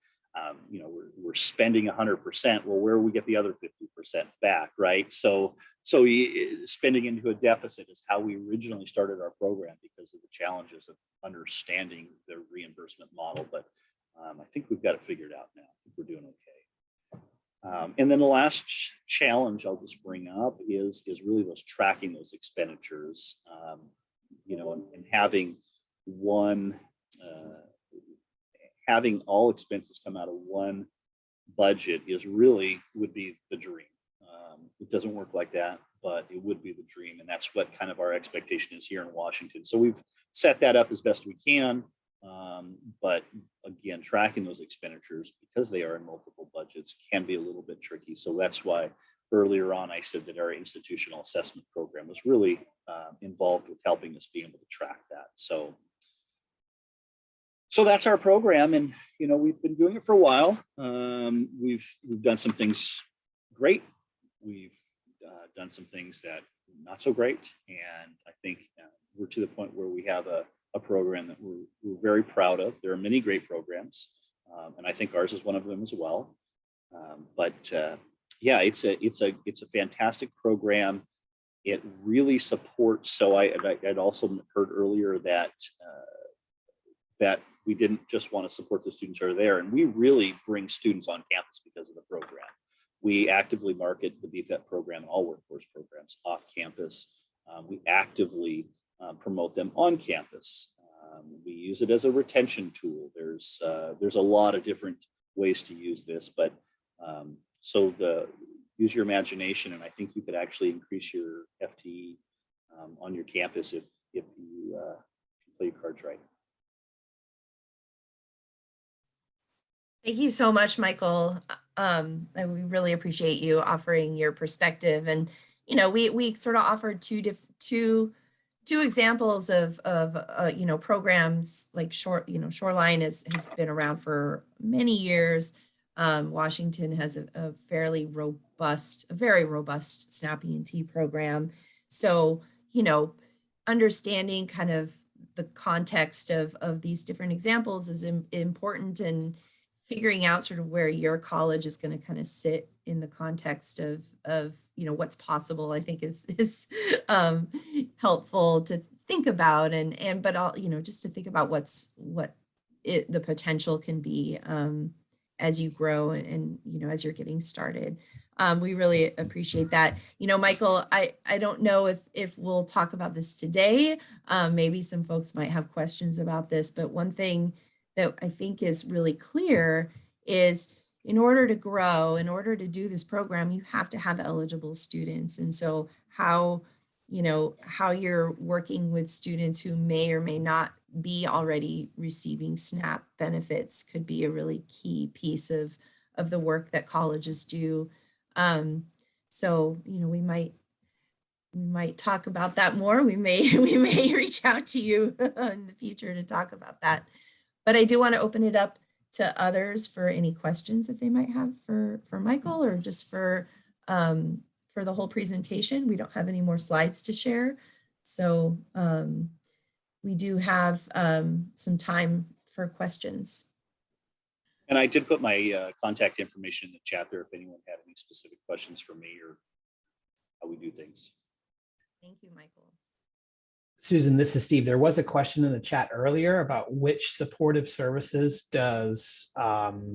You know, we're spending 100%. Well, where we get the other 50% back, right? So spending into a deficit is how we originally started our program because of the challenges of understanding the reimbursement model. But I think we've got it figured out now. I think we're doing okay. And then the last challenge I'll just bring up is really tracking those expenditures, you know, and having having all expenses come out of one budget would be the dream. It doesn't work like that, but it would be the dream. And that's what kind of our expectation is here in Washington. So we've set that up as best we can. But again, tracking those expenditures because they are in multiple budgets can be a little bit tricky. So that's why earlier on I said that our institutional assessment program was really involved with helping us be able to track that. So that's our program, and you know we've been doing it for a while. We've done some things great. We've done some things that not so great, and I think we're to the point where we have a program that we're very proud of. There are many great programs, and I think ours is one of them as well. Yeah, it's a fantastic program. It really supports. So I'd also heard earlier that we didn't just want to support the students who are there, and we really bring students on campus because of the program. We actively market the BFET program and all workforce programs off campus. We actively promote them on campus. We use it as a retention tool. There's a lot of different ways to use this, but use your imagination, and I think you could actually increase your FTE on your campus if you play your cards right. Thank you so much, Michael. We really appreciate you offering your perspective. And, you know, we sort of offered two examples of you know, programs like Shoreline has been around for many years. Washington has a very robust SNAP E&T program. So, you know, understanding kind of the context of these different examples is important, and figuring out sort of where your college is going to kind of sit in the context of you know, what's possible, I think is helpful to think about, but all, you know, just to think about the potential can be as you grow and you know, as you're getting started. We really appreciate that. You know, Michael, I don't know if we'll talk about this today. Maybe some folks might have questions about this, but one thing that I think is really clear is in order to grow, in order to do this program, you have to have eligible students. And so how you're working with students who may or may not be already receiving SNAP benefits could be a really key piece of the work that colleges do. So, you know, we might talk about that more. We may reach out to you in the future to talk about that. But I do want to open it up to others for any questions that they might have for Michael, or just for the whole presentation. We don't have any more slides to share. So we do have some time for questions. And I did put my contact information in the chat there if anyone had any specific questions for me or how we do things. Thank you, Michael. Susan, this is Steve. There was a question in the chat earlier about which supportive services does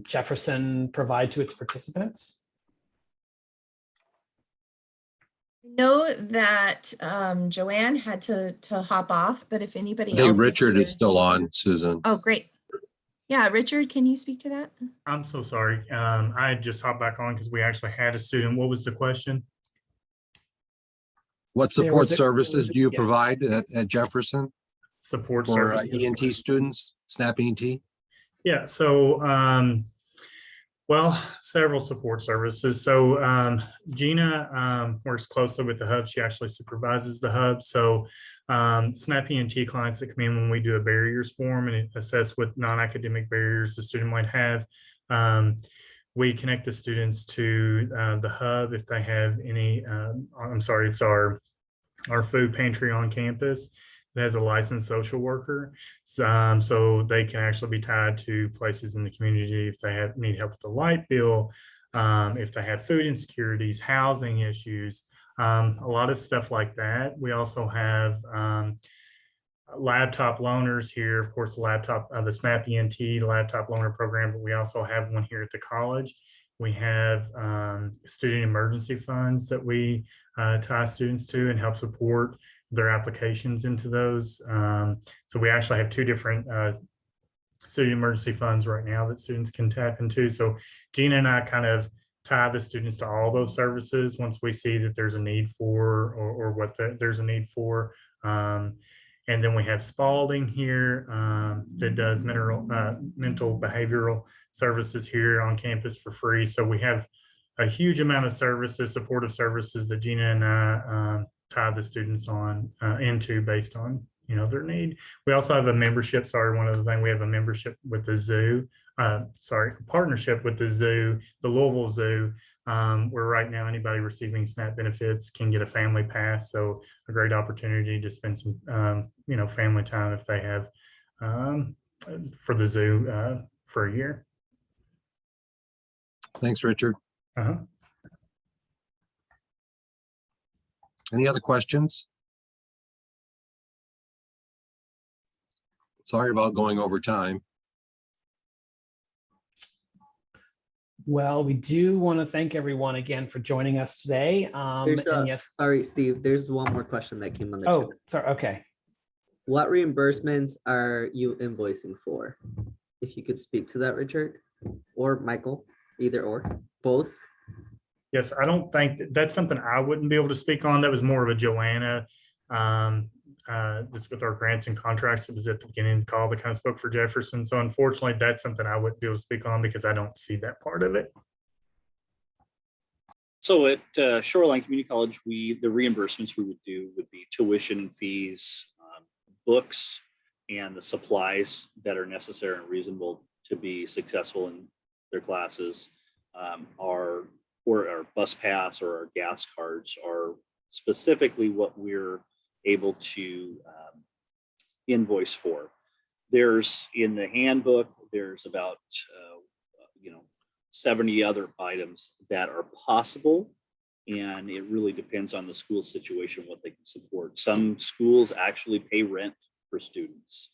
Jefferson provide to its participants? I know that Joanne had to hop off, but if anybody else. I think Richard is still on, Susan. Oh, great. Yeah, Richard, can you speak to that? I'm so sorry. I just hopped back on because we actually had a student. What was the question? What support services do you provide at Jefferson Support for services. ENT students, SNAP ENT? Yeah, so Well, several support services. So Gina works closely with the hub. She actually supervises the hub. So SNAP ENT clients that come in when we do a barriers form and assess what non-academic barriers the student might have, we connect the students to the hub if they have any, I'm sorry, it's our food pantry on campus that has a licensed social worker. So they can actually be tied to places in the community if they need help with the light bill, if they have food insecurities, housing issues, a lot of stuff like that. We also have laptop loaners here, of course, the SNAP ENT laptop loaner program, but we also have one here at the college. We have student emergency funds that we tie students to and help support their applications into those. So we actually have two different student emergency funds right now that students can tap into. So Gina and I kind of tie the students to all those services once we see that there's a need for, or what there's a need for. And then we have Spalding here that does mental behavioral services here on campus for free. So we have a huge amount of services, supportive services that Gina and I tie the students on into based on their need. We also have a membership. Sorry, one other thing, we have a membership with the zoo. Partnership with the zoo, the Louisville Zoo, where right now anybody receiving SNAP benefits can get a family pass. So a great opportunity to spend some, family time if they have for the zoo for a year. Thanks, Richard. Any other questions? Sorry about going over time. Well, we do want to thank everyone again for joining us today. And yes, sorry, Steve, there's one more question that came on the oh, chat. sorry. Okay. What reimbursements are you invoicing for? If you could speak to that, Richard or Michael, either or, both. Yes, I don't think that's something I wouldn't be able to speak on. That was more of a Joanna. This with our grants and contracts. It was at the beginning of the call that kind of spoke for Jefferson. So unfortunately, that's something I wouldn't be able to speak on because I don't see that part of it. So at Shoreline Community College, the reimbursements we would do would be tuition fees, books, and the supplies that are necessary and reasonable to be successful in their classes. Our bus pass or our gas cards are specifically what we're able to invoice for. There's in the handbook, there's about 70 other items that are possible, and it really depends on the school situation, what they can support. Some schools actually pay rent for students.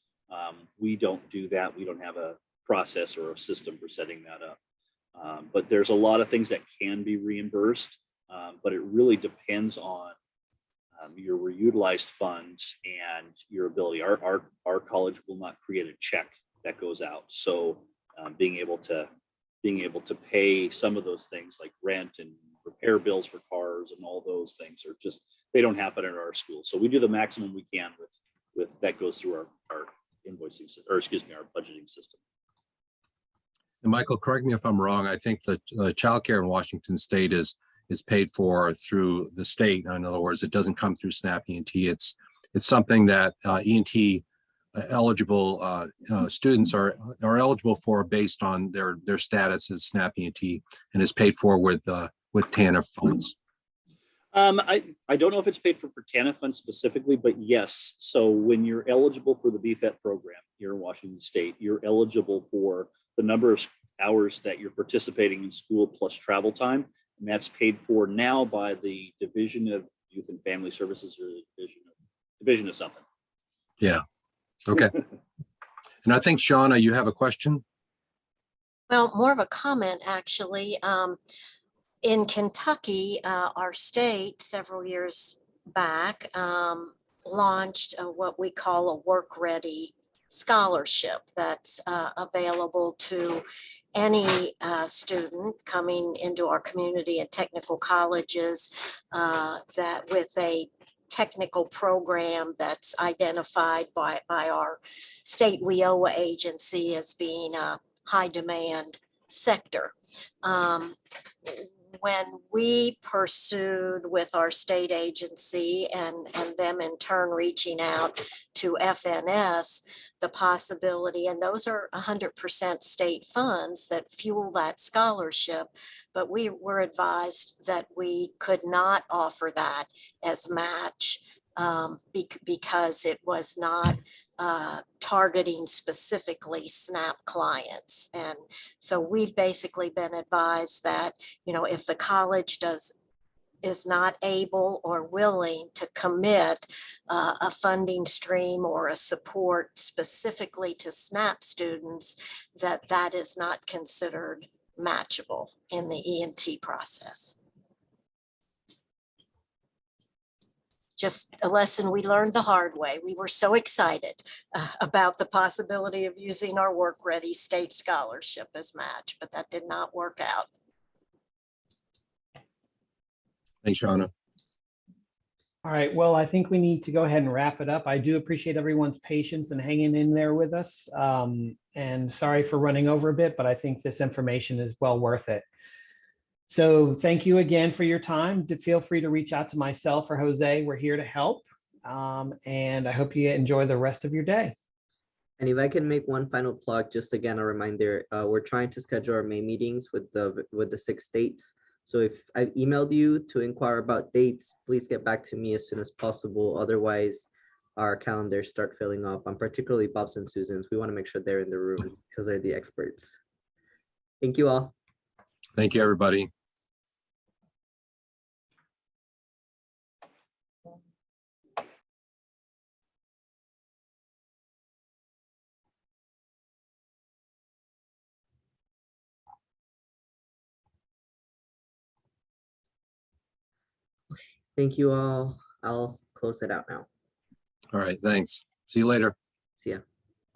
We don't do that. We don't have a process or a system for setting that up. But there's a lot of things that can be reimbursed, but it really depends on your utilized funds and your ability. Our college will not create a check that goes out. So being able to pay some of those things like rent and repair bills for cars and all those things are just, they don't happen at our school. So we do the maximum we can with that goes through our invoicing, or excuse me, our budgeting system. And Michael, correct me if I'm wrong. I think that childcare in Washington State is paid for through the state. In other words, it doesn't come through SNAP ENT. It's something that ENT eligible students are eligible for based on their status as SNAP ENT, and is paid for with TANF funds. I don't know if it's paid for TANF funds specifically, but yes. So when you're eligible for the BFET program here in Washington State, you're eligible for the number of hours that you're participating in school plus travel time. And that's paid for now by the Division of Youth and Family Services, or division of something. Yeah. Okay. And I think, Shauna, you have a question? Well, more of a comment, actually. In Kentucky, our state several years back launched what we call a work-ready scholarship that's available to any student coming into our community and technical colleges that with a technical program that's identified by our state WIOA agency as being a high demand sector. When we pursued with our state agency and them in turn reaching out to FNS, the possibility, and those are 100% state funds that fuel that scholarship, but we were advised that we could not offer that as match because it was not targeting specifically SNAP clients. And so we've basically been advised that, you know, if the college is not able or willing to commit a funding stream or a support specifically to SNAP students, that is not considered matchable in the E&T process. Just a lesson we learned the hard way. We were so excited about the possibility of using our Work Ready state scholarship as match, but that did not work out. Thanks, Shauna. All right, well, I think we need to go ahead and wrap it up. I do appreciate everyone's patience and hanging in there with us. And sorry for running over a bit, but I think this information is well worth it. So thank you again for your time. Feel free to reach out to myself or Jose. We're here to help. And I hope you enjoy the rest of your day. And if I can make one final plug, just again, a reminder, we're trying to schedule our May meetings with the 6 states. So if I've emailed you to inquire about dates, please get back to me as soon as possible. Otherwise, our calendars start filling up. Particularly Bob's and Susan's. We want to make sure they're in the room because they're the experts. Thank you all. Thank you, everybody. Thank you all. I'll close it out now. All right, thanks. See you later. See ya.